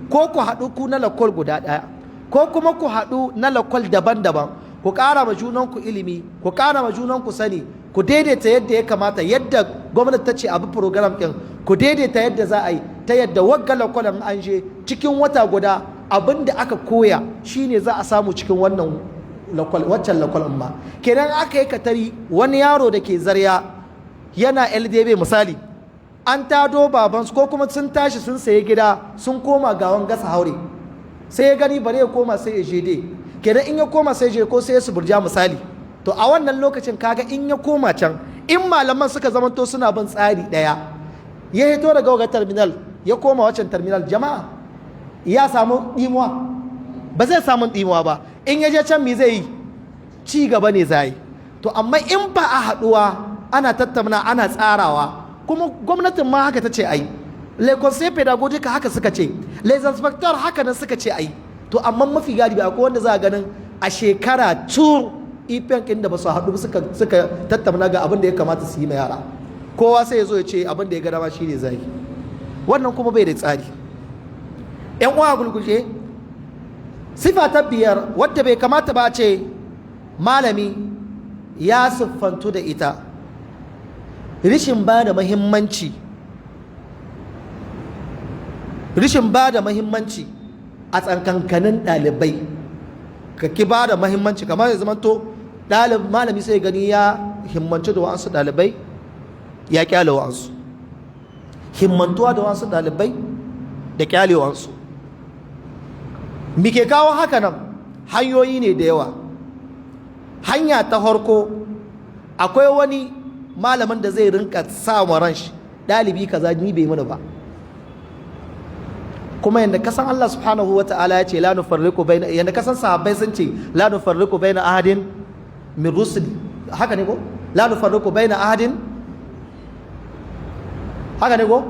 ko ku haɗu ku na lakol guda ɗaya, ko kuma ku haɗu na lakol daban-daban, ku ƙara ma junanku ilimi, ku ƙara ma junanku sani, ku daidaita yadda ya kamata, yadda gwamnati ta ce abu program ɗin, ku daidaita yadda za a yi, ta yadda wagga lakwalin an je cikin wata guda abin da aka koya shine za a samu cikin wannan waccan lakwalin ma. Kenan aka yi katari wani yaro da ke zarya yana LDB misali, an tado babansu ko kuma sun tashi sun sayi gida sun koma gawan gasa haure, sai ya gani bare ya koma sai ya je dai, kenan in ya koma sai je ko sai ya suburja misali, to a wannan lokacin kaga in ya koma can, in malaman suka zamanto suna bin tsari daya, ya hito daga waga terminal ya koma waccan terminal, jama'a ya samu dimuwa? Ba zai samu dimuwa ba. In ya je can me zai yi? Ci gaba ne zai. To amma in ba a haduwa ana tattauna ana tsarawa, kuma gwamnatin ma haka ta ce ai, les conseils pédagogiques haka suka ce, les inspecteurs haka nan suka ce ai, to amma mafi galibi akwai wanda za a ganin a shekara tur ifen ɗin da ba su haɗu suka tattauna ga abin da ya kamata su yi ma yara, kowa sai ya zo ya ce abin da ya ga dama shi ne zai. Wannan kuma bai da tsari. Yan uwa gulguje, sifa ta 5 wadda bai kamata ba a ce malami ya siffantu da ita, rishin ba da mahimmanci a tsakankanin ɗalibai. Ka ki ba da mahimmanci, kamar ya zamanto malami sai gani ya himmanci da wa'ansu ɗalibai ya kyale wa'ansu, himmantuwa da wa'ansu ɗalibai da kyale wa'ansu. Me ke kawo haka nan? Hanyoyi ne da yawa. Hanya ta farko, akwai wani malamin da zai rinka sa wa ran shi ɗalibi kaza ni bai mana ba, kuma yadda kasan Allah subhanahu wa ta'ala ya ce la nufarriqu baina, yadda kasan sahabbai sun ce la nufarriqu baina ahadin min rusuli, haka ne ko? La nufarriqu baina ahadin haka ne ko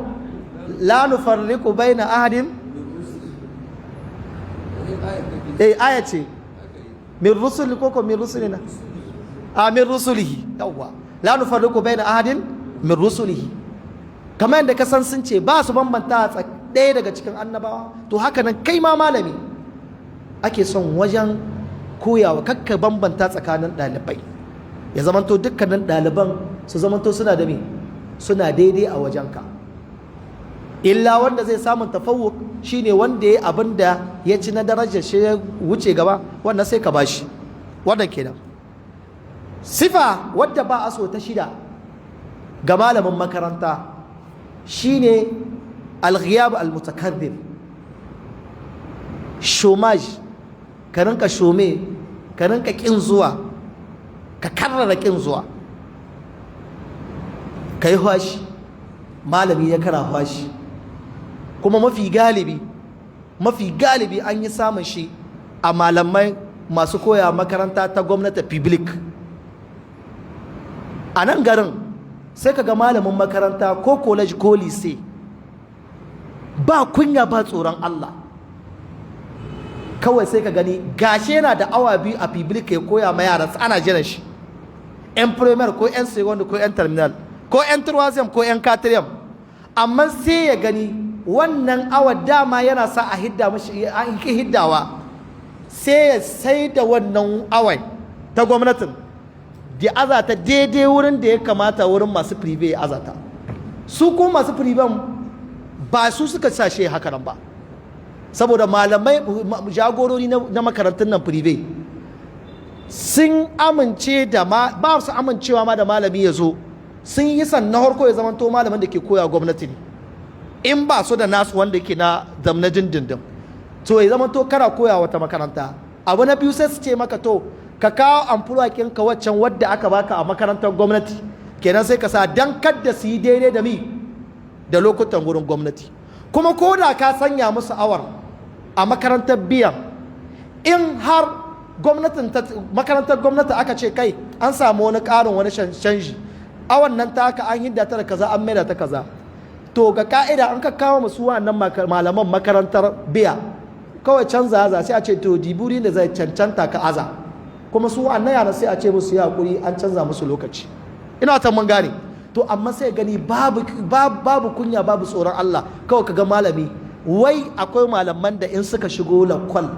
la nufarriqu baina ahadin aya ce min rusuli ko min rusulina min rusulihi yawwa la nufarriqu baina ahadin min rusulihi kamar yadda ka san sun ce ba su bambanta ɗaya daga cikin annabawa to haka nan kai ma malami ake son wajen koyawa kakka bambanta tsakanin ɗalibai ya zamanto dukkanin ɗaliban su zamanto suna da me suna daidai a wajenka illa wanda zai samun tafawuk shine wanda ya abin da ya ci na darajar shi ya wuce gaba wannan sai ka bashi wannan kenan sifa wadda ba a so ta shida ga malamin makaranta shine al-ghiyab al-mutakarrir shomaj ka rinka shome ka rinka kin zuwa ka karrara kin zuwa kai hwashi malami ya kara hwashi kuma mafi galibi an yi samun shi a malamai masu koya makaranta ta gwamnati public a nan garin sai ka ga malamin makaranta ko college ko lycée ba kunya ba tsoron Allah kawai sai ka gani gashi yana da awa biyu a public ya koya ma yara ana jiran shi yan primaire ko yan second ko yan terminal ko yan troisième ko yan quatrième amma sai ya gani wannan awa dama yana sa a hidda mashi an ki hiddawa sai ya sai da wannan awai ta gwamnatin da azata daidai wurin da ya kamata wurin masu prive ya azata su ko masu priven ba su suka sashe haka nan ba saboda malamai jagorori na makarantun nan prive sun amince da ba su amincewa ma da malami ya zo sun yi sannan harko ya zamanto malamin da ke koya gwamnati ne in ba su da nasu wanda ke na zamna dindindin to ya zamanto kana koya wata makaranta abu na biyu sai su ce maka to ka kawo amfulakin ka waccan wadda aka baka a makarantar gwamnati kenan sai ka sa dan kadda su yi daidai da mi da lokutan wurin gwamnati kuma ko da ka sanya musu awar a makarantar biyan in har makarantar gwamnati aka ce kai an samu wani ƙarin wani canji awan nan ta haka an hidda ta da kaza an maida ta kaza to ga ka'ida an ka kawo musu wannan malaman makarantar biya kawai canza za sai a ce to diburi da zai cancanta ka aza kuma su wannan yaran sai a ce musu ya hakuri an canza musu lokaci ina ta mun gane to amma sai gani babu kunya babu tsoron Allah kawai kaga malami wai akwai malaman da in suka shigo lakwal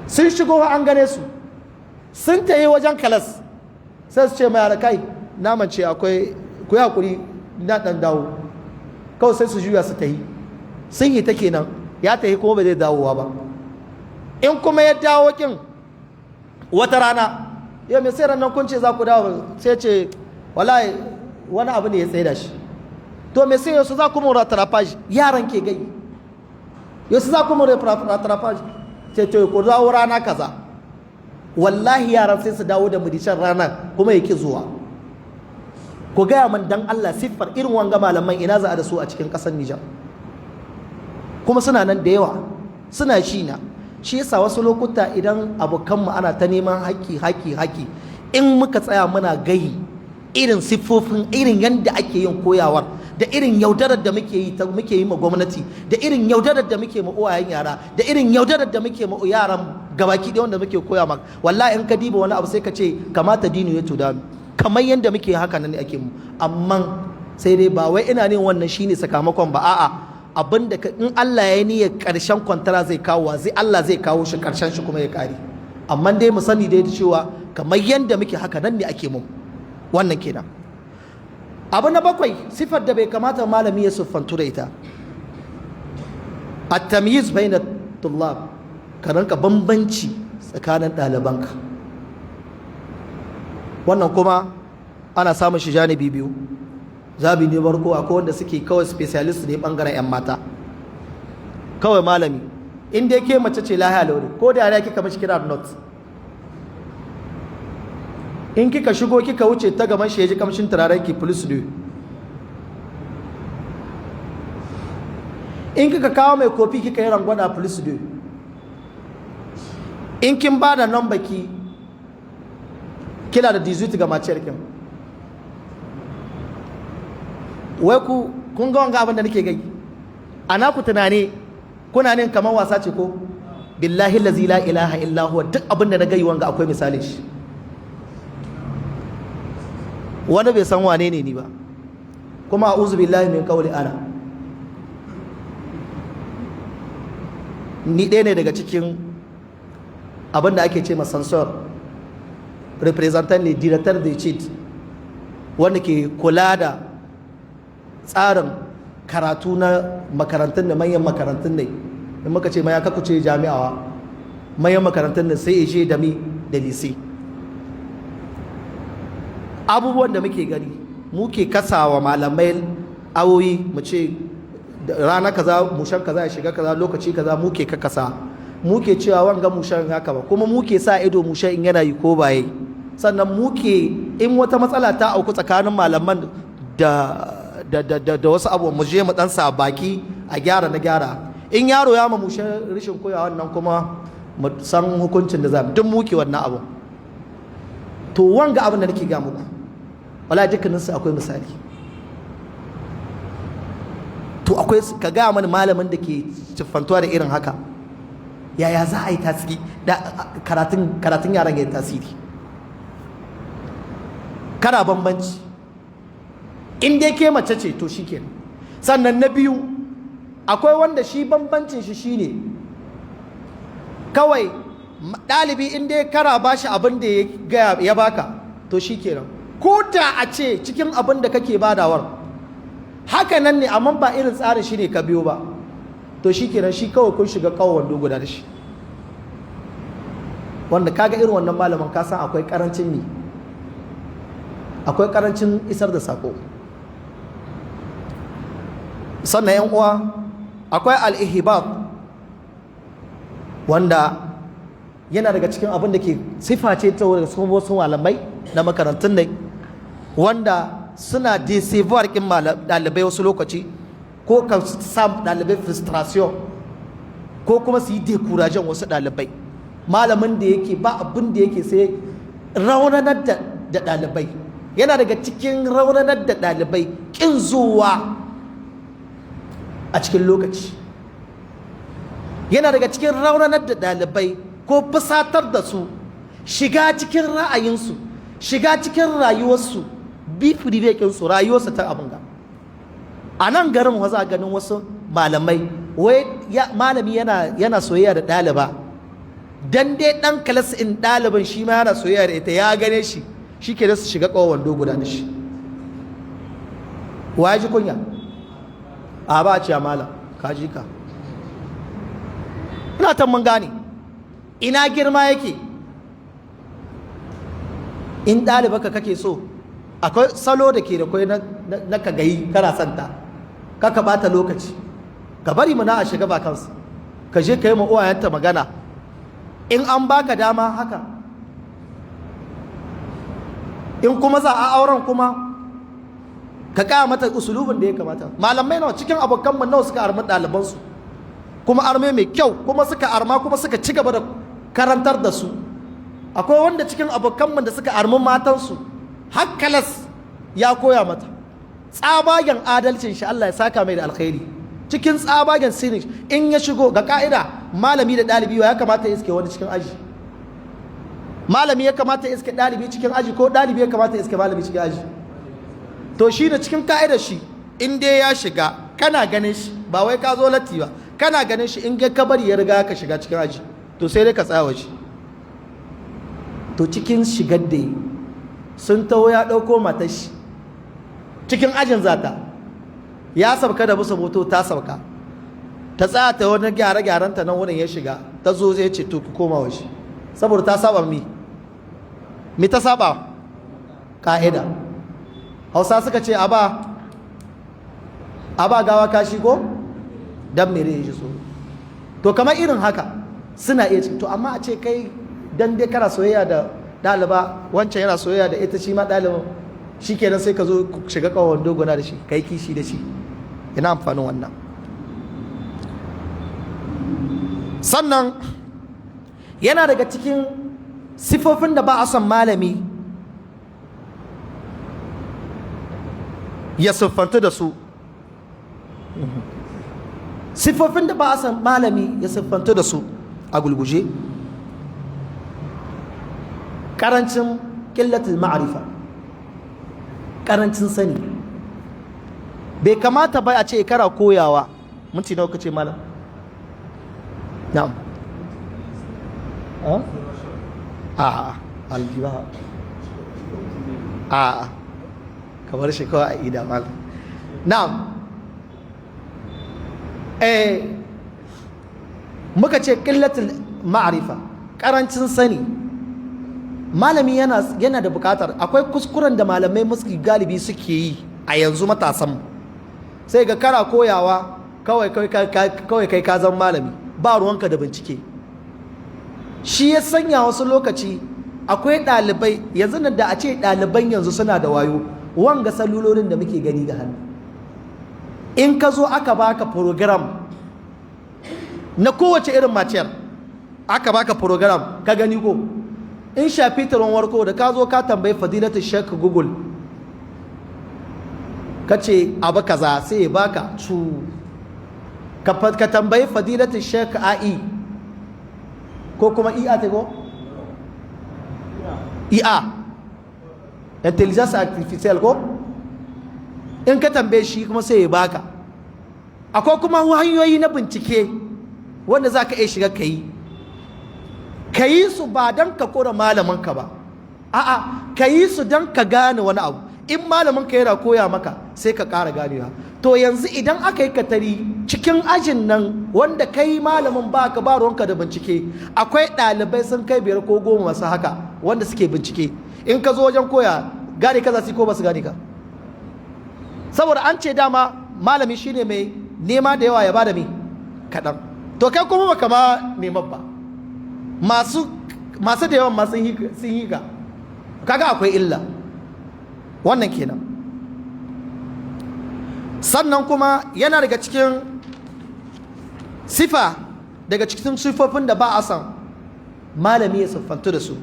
sun shigo an gane su sun tayi wajen kalas sai su ce mai yara kai naman ce akwai ku yi hakuri na dan dawo kawai sai su juya su tayi sun yi ta kenan ya tayi kuma bai zai dawowa ba in kuma ya dawo kin wata rana yau mai sai ranar kun ce za ku dawo sai ce wallahi wani abu ne ya tsaye da shi to mai sai yasu za ku mun ratarafaji yaran ke gai yasu za ku mun ratarafaji ce ce ku dawo rana kaza wallahi yaran sai su dawo da mudishan ranar kuma ya ki zuwa ku gaya man dan Allah siffar irin wanga malaman ina za a da su a cikin ƙasar Nijar kuma suna nan da yawa suna shi na shi yasa wasu lokuta idan abokanmu ana ta neman haƙƙi in muka tsaya muna gayi irin siffofin irin yadda ake yin koyawar da irin yaudarar da muke yi ma gwamnati da irin yaudarar da muke ma uwayen yara da irin yaudarar da muke ma yaran gabaki ɗaya wanda muke koya maka wallahi in ka diba wani abu sai ka ce kamata dinu ya tudanu kamar yadda muke haka nan ake mu amma sai dai ba wai ina ne wannan shine sakamakon ba a'a abinda in Allah ya niyyar karshen kwantara zai kawo zai Allah zai kawo shi karshen shi kuma ya kare amma dai mu sani dai cewa kamar yadda muke haka nan ne ake mu wannan kenan abu na bakwai sifar da bai kamata malami ya siffantu da ita at-tamyiz bayna tullab ka ranka bambanci tsakanin ɗalibanka wannan kuma ana samun shi janibi biyu zabi ne barko akwai wanda suke kawai specialist ne bangaren yan mata kawai malami in dai ke mace ce lahiya lauri ko da yara kika mishi kira not in kika shigo kika wuce ta gaban shi ya ji kamshin turaren ki plus do in kika kawo mai kofi kika yi rangwada plus do in kin ba da number ki kila da 18 ga maciyar kin wai kun ga wanga abin da nake gai ana ku tunani kuna nin kamar wasa ce ko billahi allazi la ilaha illa huwa duk abin da na gai wanga akwai misalin shi. wani bai san wane ne ni ba kuma a'udhu billahi min qawli ana ni ɗaya ne daga cikin abin da ake ce ma censor representant ne director de cheat wanda ke kula da tsarin karatu na makarantun da manyan makarantun ne in muka ce maya kaku ce jami'awa manyan makarantun da sai ishe da mi da lise abubuwan da muke gani muke kasawa malamai awoyi mu ce rana kaza mushan kaza ya shiga kaza lokaci kaza muke kakasa muke cewa wanga mushan haka ba kuma muke sa ido mushan in yana yi ko baye sannan muke in wata matsala ta auku tsakanin malaman da wasu abu mu je mu dan sa baki a gyara na gyara in yaro ya ma mushan rashin koyawa wannan kuma mu san hukuncin da za mu duk muke wannan abu to wanga abin da nake ga muku wala dukkaninsu akwai misali to akwai ka ga mana malamin da ke siffantuwa da irin haka yaya za a yi tasiri da karatun yaran ya yi tasiri kana bambanci in dai ke mace ce to shikenan sannan na biyu akwai wanda shi bambancin shi shine kawai ɗalibi in dai kara bashi abin da ya baka to shikenan ko da a ce cikin abin da kake badawar haka nan ne amma ba irin tsarin shi ne ka biyo ba to shi kenan shi kawai kun shiga kawai wando guda da shi wanda kaga irin wannan malamin ka san akwai karancin ne akwai karancin isar da sako sannan yan uwa akwai al-ihbab wanda yana daga cikin abin da ke sifa ce ta wasu malamai na makarantun ne wanda suna deceiver kin ɗalibai wasu lokaci ko ka sa ɗalibai frustration ko kuma su yi dekurajen wasu ɗalibai malamin da yake ba abin da yake sai raunanar da ɗalibai yana daga cikin raunanar da ɗalibai ƙin zuwa a cikin lokaci yana daga cikin raunanar da ɗalibai ko fusatar da su shiga cikin ra'ayinsu shiga cikin rayuwarsu bi su rayuwarsu ta abin ga a nan garin wasu a ganin wasu malamai wai malami yana soyayya da ɗaliba dan dai ɗan kalas in ɗaliban shi ma yana soyayya da ita ya gane shi shi ke da su shiga ƙawar wando guda da shi wa ya ji kunya a ba a ciya malam ka ji ka ina ta mun gane ina girma yake in ɗalibaka kake so akwai salo da ke da kwai na ka gayi kana santa kaka bata lokaci ka bari mu na a shiga bakansu ka je ka yi ma uwayenta magana in an baka dama haka in kuma za a auren kuma ka kaya mata usulubin da ya kamata malamai nawa cikin abokanmu nawa suka armi ɗalibansu kuma arme mai kyau kuma suka arma kuma suka ci gaba da karantar da su akwai wanda cikin abokanmu da suka armi matansu hakkalas ya koya mata tsabagen adalcin shi Allah ya saka mai da alkhairi cikin tsabagen sirri in ya shigo ga ka'ida malami da ɗalibi ya kamata ya iske wani cikin aji malami ya kamata ya iske ɗalibi cikin aji ko ɗalibi ya kamata ya iske malami cikin aji to shi da cikin ka'idar shi in dai ya shiga kana ganin shi ba wai ka zo latti ba kana ganin shi in ka bari ya riga ka shiga cikin aji to sai dai ka tsaya shi to cikin shigar da sun taho ya ɗauko matar shi cikin ajin zata ya sauka da musu moto ta sauka ta tsaya ta wani gyare-gyaren ta nan wurin ya shiga ta zo zai ce to ku koma wa shi saboda ta saba mi ta saba ka'ida hausa suka ce a ba gawa kashi ko dan mere ya ji so to kamar irin haka suna iya ce to amma a ce kai dan dai kana soyayya da ɗaliba wancan yana soyayya da ita shi ma ɗalibin shi kenan sai ka zo shiga kawon dogona da shi ka yi kishi da shi ina amfanin wannan sannan yana daga cikin sifofin da ba a son malami ya siffanta da su. Siffofin da ba a san malami ya siffanta da su a gulguje: karancin ƙillatul ma'arifa, karancin sani. Bai kamata ba a ce kara koyawa. Minti nawa kace malam? Na'am. Aljiba kamar shi kawai a ida malam. Na'am. Muka ce ƙillatul ma'arifa, ƙarancin sani. Malami yana da buƙatar, akwai kuskuren da malamai musu galibi suke yi a yanzu matasan, sai ga kara koyawa kawai kai ka zama malami, ba ruwanka da bincike. Shi ya sanya wasu lokaci akwai ɗalibai yanzu nan da a ce ɗaliban yanzu suna da wayo, wanga salulorin da muke gani ga hannu, in ka zo aka baka program na kowace irin matiyar, aka baka program ka gani ko, in shafi taron warko da ka zo ka tambayi fadilatu shek google ka ce abu kaza sai ya baka ka tambayi fadilatu shek ai ko kuma iya ta ko iya intelligence artificial ko, in ka tambaye shi kuma sai ya baka. Akwai kuma hanyoyi na bincike wanda za ka iya shiga ka yi su ba don ka kora malaminka ba, a'a ka yi su don ka gane wani abu. In malaminka yana koya maka sai ka ƙara ganewa. To yanzu idan aka yi katari cikin ajin nan wanda kai malamin ba ka ba ruwanka da bincike, akwai ɗalibai sun kai 5 ko 10 masu haka wanda suke bincike. In ka zo wajen koya, gane ka za su ko ba su gane ka, saboda an ce dama malami shine mai nema da yawa ya bada mai kaɗan. To kai kuma baka ma neman ba, masu da yawan ma sun yi ka, kaga akwai illa wannan kenan. Sannan kuma yana daga cikin sifa daga cikin sifofin da ba a san malami ya siffantu da su,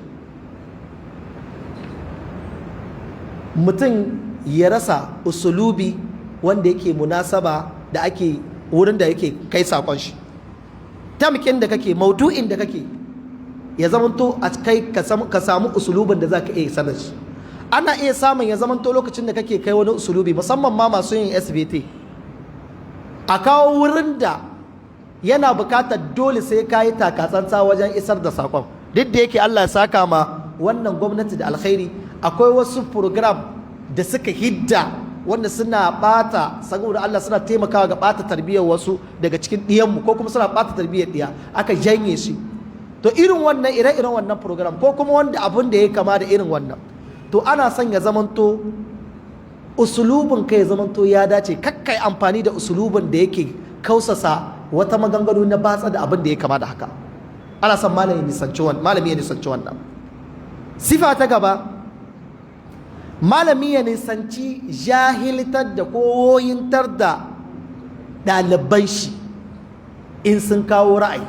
mutum ya rasa usulubi wanda yake munasaba da ake wurin da yake kai sakon shi. Tamkin da kake, maudu'in da kake, ya zamanto a kai ka samu usulubin da za ka iya sanar shi. Ana iya samun ya zamanto lokacin da kake kai wani usulubi, musamman ma masu yin SBT, a kawo wurin da yana bukatar dole sai ka yi takatsantsa wajen isar da sakon. Duk da yake Allah ya saka ma wannan gwamnati da alkhairi, akwai wasu program da suka hidda wanda suna bata, saboda Allah suna taimakawa ga bata tarbiyyar wasu daga cikin ɗiyanmu, ko kuma suna bata tarbiyyar ɗiya, aka janye shi. To irin wannan ire-iren wannan program, ko kuma wanda abun da ya kama da irin wannan, to ana son ya zamanto usulubin ka ya zamanto ya dace, kakkai amfani da usulubin da yake kausasa wata maganganu na batsa da abin da ya kama da haka. Ana son malami ya nisanci wannan. Sifa ta gaba, malami ya nisanci jahiltar da koyintar da ɗaliban shi in sun kawo ra'ayi.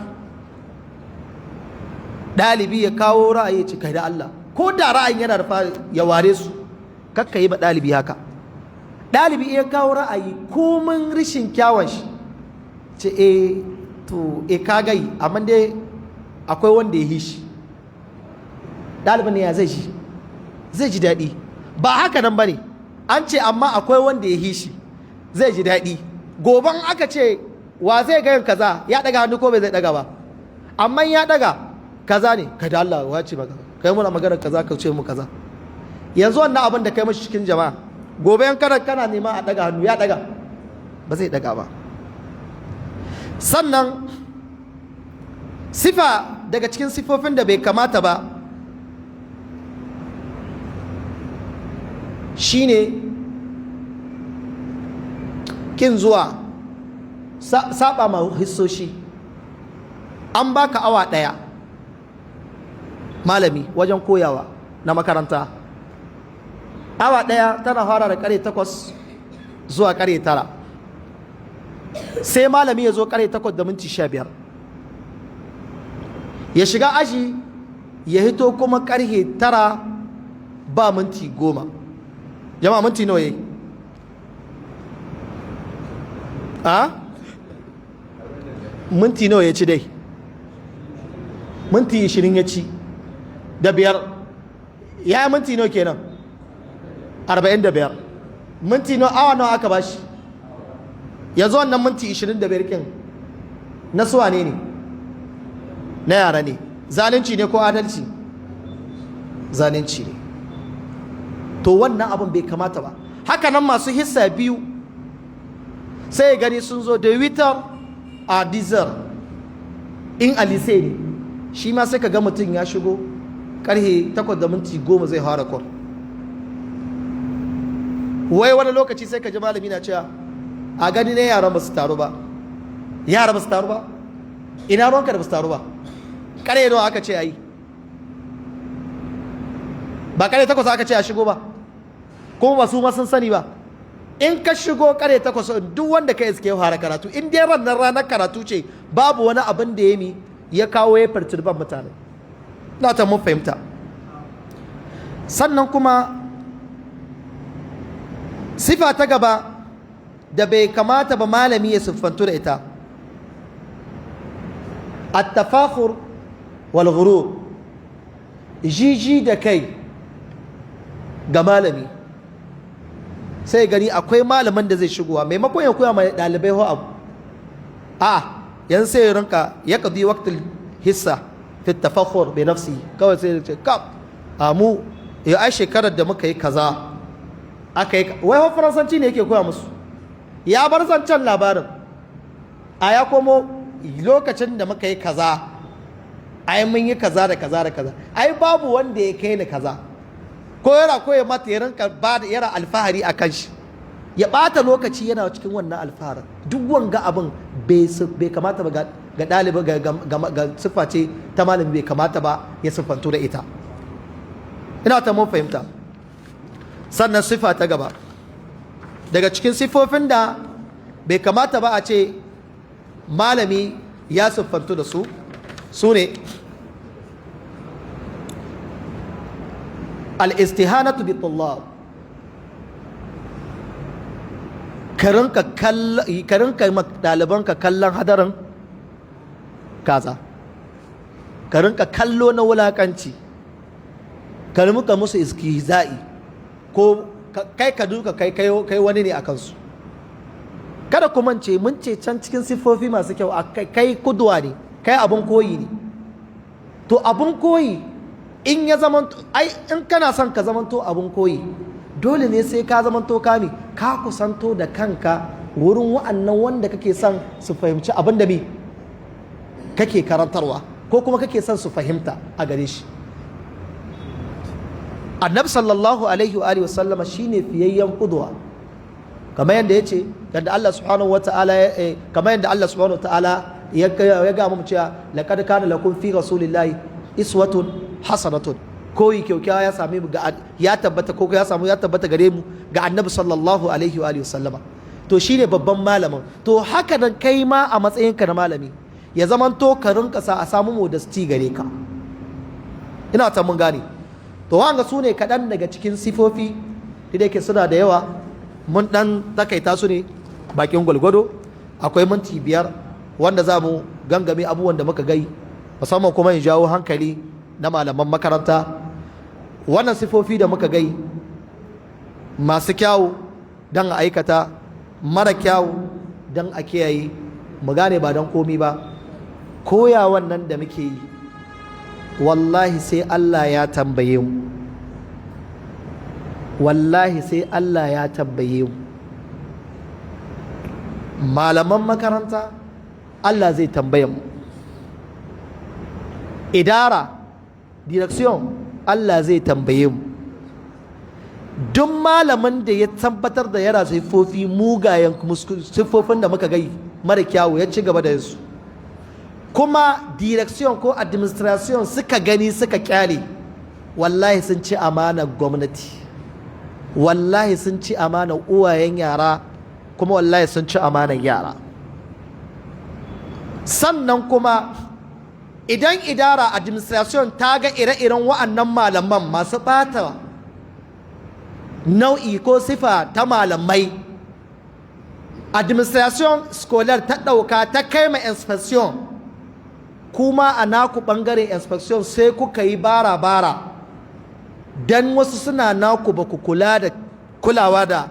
Ɗalibi ya kawo ra'ayi ya ce kai da Allah, ko da ra'ayin yana da ya ware su, kakka yi ba ɗalibi haka. Ɗalibi ya kawo ra'ayi komin rishin kyawun shi, ce ka gai, amma dai akwai wanda ya yi shi. Ɗalibin ne ya zai ji daɗi. Ba haka nan ba ne, an ce amma akwai wanda ya yi shi, zai ji daɗi. Goban aka ce wa zai gayin kaza, ya ɗaga hannu ko bai zai ɗaga ba, amma ya ɗaga kaza ne, ka da Allah wace maka, kai muna magana kaza ka ce mu kaza. Yanzu wannan abin da kai mashi cikin jama'a, gobe yan kana nema a ɗaga hannu, ya ɗaga ba zai ɗaga ba. Sannan sifa daga cikin sifofin da bai kamata ba shine kin zuwa saba ma hissoshi. An baka awa ɗaya malami wajen koyawa na makaranta, awa ɗaya tana fara da ƙarfe 8 zuwa ƙarfe 9, sai malami ya zo ƙarfe 8:15 ya shiga aji, ya hito kuma ƙarfe 9 ba minti 10. Jama'a minti nawa yayi? a minti nawa ya ci dai? Minti 20 ya ci da biyar, ya yi minti nawa kenan? 45. Minti nawa, awa nawa aka bashi? yanzu wannan minti 25 kin na suwa ne na yara ne. Zalunci ne ko adalci? Zalunci ne. To wannan abin bai kamata ba. Haka nan masu hissa biyu sai gani sun zo da witar a dizar in alise ne, shi ma sai ka ga mutum ya shigo karhe 8:10 zai fara kwan. Wai wani lokaci sai ka ji malami na cewa a gani ne yaran ba su taru ba. Yara ba su taru ba? Ina ruwanka da ba su taru ba? Kare nawa aka ce a yi? Ba kare 8 aka ce a shigo ba? Kuma ba su ma sun sani ba? In ka shigo kare 8 duk wanda ka iske fara karatu, in dai ranar karatu ce babu wani abin da ya kawo ya perturban mutane. Na ta mun fahimta. Sannan kuma sifa ta gaba da bai kamata ba malami ya siffantu da ita, at-tafakhur wal ghurur, jiji da kai ga malami. Sai gani akwai malaman da zai shigowa maimakon ya koya mai dalibai ho abu, yan sai ya rinka ya qadi waqtul hissa fi tafakhur bi nafsi, kawai sai ya ce mu ya ai shekarar da muka yi kaza aka yi, wai ho faransanci ne yake koya musu, ya bar zancen labarin ya komo lokacin da muka yi kaza ai mun yi kaza da kaza da kaza, ai babu wanda ya kai ni kaza, ko yana koya mata ya rinka ba da yara alfahari a kan shi, ya ɓata lokaci yana cikin wannan alfaharin. Duk wanga abin bai kamata ba ga ɗalibi, ga siffa ce ta malami, bai kamata ba ya siffantu da ita. Ina ta mun fahimta. Sannan siffa ta gaba daga cikin siffofin da bai kamata ba a ce malami ya siffantu da su ne al-istihanatu bi tullab, ka rinka ɗalibanka kallon hadarin kaza, ka rinka kallo na wulakanci, ka rinka musu istihza'i, ko kai ka duka kai wani ne a kansu. Kada ku mance mun ce can cikin siffofi masu kyau kai kuduwa ne, kai abun koyi ne. To abun koyi in ya zamanto, in kana son ka zamanto abun koyi, dole ne sai ka zamanto ka kusanto da kanka wurin wa'annan wanda kake son su fahimci abin da kake karantarwa, ko kuma kake son su fahimta a gare shi. Annabi sallallahu alaihi wa alihi wasallama shine fiyayyen qudwa, kamar yadda yace yadda Allah subhanahu wataala kamar yadda Allah subhanahu wataala ya ga mu cewa laqad kana lakum fi rasulillahi iswatun hasanatun, koyi kyaukyawa ya same mu ya tabbata gare mu ga Annabi sallallahu alaihi wa alihi wasallama. To shine babban malamin. To haka nan kai ma a matsayinka na malami ya zamanto ka rinka a samu modesty gare ka. Ina ta mun gane. To wanga su ne kaɗan daga cikin sifofi da yake suna da yawa, mun ɗan takaita su ne bakin gwalgwado. Akwai minti 5 wanda za mu gangame abubuwan da muka gai, musamman kuma in jawo hankali na malaman makaranta. Wannan sifofi da muka gai masu kyawu don a aikata, mara kyawu don a kiyaye, mu gane ba don komi ba, koya wannan da muke yi wallahi sai Allah ya tambaye mu, wallahi sai Allah ya tambaye mu. Malaman makaranta Allah zai tambaye mu, idara direction Allah zai tambaye mu. Duk malamin da ya tabbatar da yara siffofi mugayen siffofin da muka gai mara kyawu ya ci gaba da su, kuma direction ko administration suka gani suka kyale, wallahi sun ci amanar gwamnati, wallahi sun ci amanar uwayen yara, kuma wallahi sun ci amanar yara. Sannan kuma idan idara administration ta ga ire-iren wa'annan malaman masu ɓata nau'i ko sifa ta malamai, administration scolaire ta ɗauka ta kai ma inspection, kuma a naku ɓangaren inspection sai kuka yi bara-bara don wasu suna naku ba ku kulawa da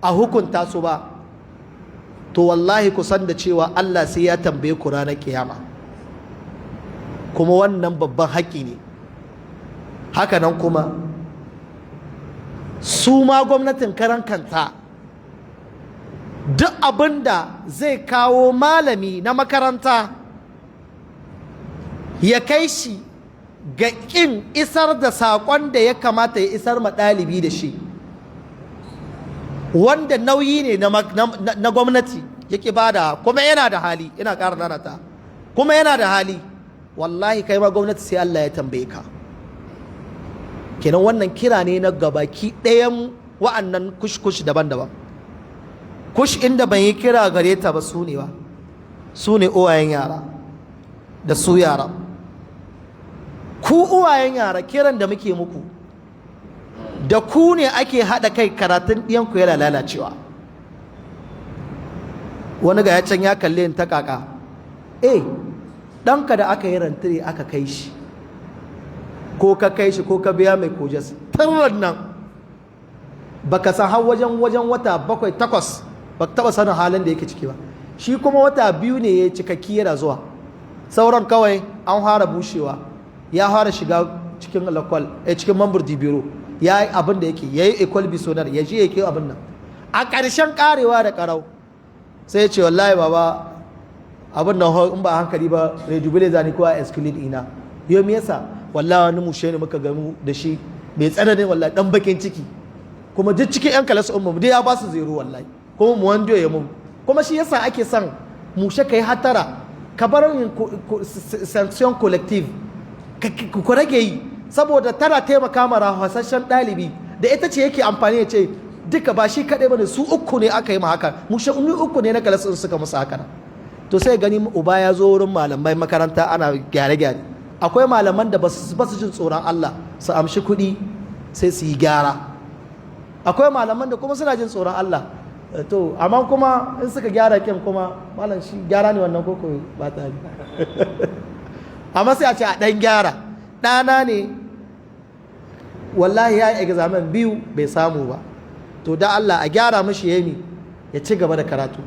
a hukunta su ba, to wallahi ku san da cewa Allah sai ya tambaye ku ranar kiyama, kuma wannan babban haƙƙi ne. Hakanan kuma su ma gwamnatin karan kanta duk abin da zai kawo malami na makaranta ya kai shi ga ƙin isar da saƙon da ya kamata ya isar ma ɗalibi da shi, wanda nauyi ne na gwamnati yake bada, kuma yana da hali, ina ƙara nanata, kuma yana da hali, wallahi kai ma gwamnati sai Allah ya tambaye ka. Kenan wannan kira ne na gabaki ɗayan wa'annan kush daban-daban. Kush inda ban yi kira gare ta ba su ne uwayen yara da su yara. Ku uwayen yara kiran da muke muku, da ku ne ake haɗa kai karatun ɗiyanku yana lalacewa. Wani ga ya can ya kalle ni ta kaka, ɗanka da aka yi rantare aka kai shi, ko ka kai shi ko ka biya mai kojas, tun nan baka san har wajen wata 7-8 ba taɓa sanin halin da yake ciki ba. Shi kuma wata 2 ne ya cikakki yana zuwa, sauran kawai an fara bushewa, ya fara shiga cikin lakwal cikin mambar dibiro, ya yi abin da yake, ya yi ekwal bisonar, ya ji yake abin nan. A ƙarshen ƙarewa da ƙarau sai ya ce wallahi baba abin nan in ba hankali ba rejubile zani kowa exclude ina. Yau me yasa? Wallahi wani mushe ne muka gamu da shi mai tsananin wallahi dan bakin ciki, kuma duk cikin yan kalas ummu dai ya ba su zero wallahi, kuma mu wando ya mu, kuma shi yasa ake son mushe kai hatara, ka bar sanction collective ku rage yi, saboda tana taimaka mara hasashen ɗalibi da ita ce yake amfani ya ce duka ba shi kaɗai bane, su uku ne aka yi ma haka, mushe uku ne na kalas suka musu haka. To sai gani uba ya zo wurin malamai makaranta ana gyare-gyare. Akwai malaman da ba su jin tsoron Allah su amshi kuɗi sai su yi gyara, akwai malaman da kuma suna jin tsoron Allah, to amma kuma in suka gyara kyan kuma malam shi gyara ne wannan koko ba ta yi amma sai a ce a ɗan gyara. Ɗana ne wallahi ya yi examen 2 bai samu ba, to da Allah a gyara mashi ya ci gaba da karatu.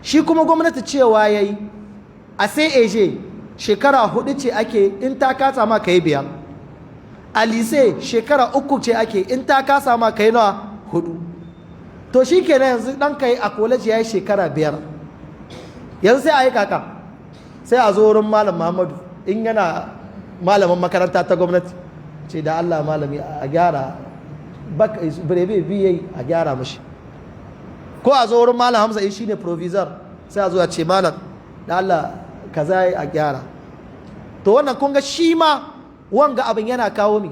Shi kuma gwamnati cewa ya yi a sai eje shekara 4 ce ake, in ta kasa ma ka yi 5, a lise shekara 3 ce ake, in ta kasa ma ka yi 4. To shi kenan yanzu ɗan ka yi a college ya yi shekara 5, yanzu sai a yi kaka, sai a zo wurin malam Muhammadu in yana malamin makaranta ta gwamnati, ce da Allah malami a gyara birebe biyayi a gyara mashi, ko a zo wurin malam Hamza shi ne provisor, sai a zo a ce malam da Allah kaza a gyara. To wannan kun ga shi ma wanga abin yana kawo mi,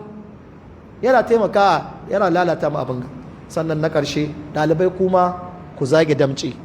yana taimakawa, yana lalata mu abin. Sannan na ƙarshe ɗalibai kuma ku zage damce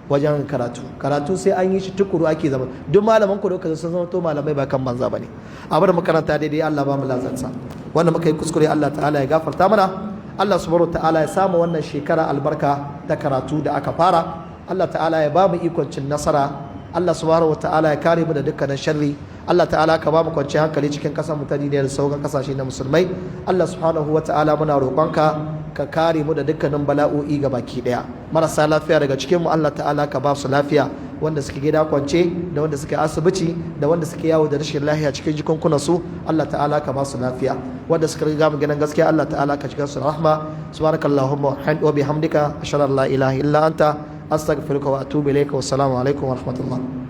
wajen karatu sai an yi shi tukuru ake zama. Duk malaman ku da kuka sun zama to malamai ba kan banza bane. Abin da makaranta daidai Allah ba mu lazansa, wanda muka yi kuskure Allah ta'ala ya gafarta mana. Allah subhanahu ta'ala ya samu wannan shekara albarka ta karatu da aka fara. Allah ta'ala ya ba mu ikon cin nasara. Allah subhanahu ta'ala ya kare mu da dukkanin sharri. Allah ta'ala ka ba mu kwanciyar hankali cikin kasar mu ta Nijar da sauran kasashe na musulmai. Allah subhanahu ta'ala muna roƙonka ka kare mu da dukkanin bala'o'i baki daya. Marasa lafiya daga cikin mu Allah ta'ala ka ba su lafiya, wanda suke gida kwance da wanda suke asibiti da wanda suke yawo da rashin lafiya cikin jikunkunan su, Allah ta'ala ka ba su lafiya. Wanda suka riga mu gidan gaskiya Allah ta'ala ka shiga su rahma. Subhanakallahumma wa bihamdika ashhadu an la ilaha illa anta astaghfiruka wa atubu ilayka. Wassalamu alaikum wa rahmatullah.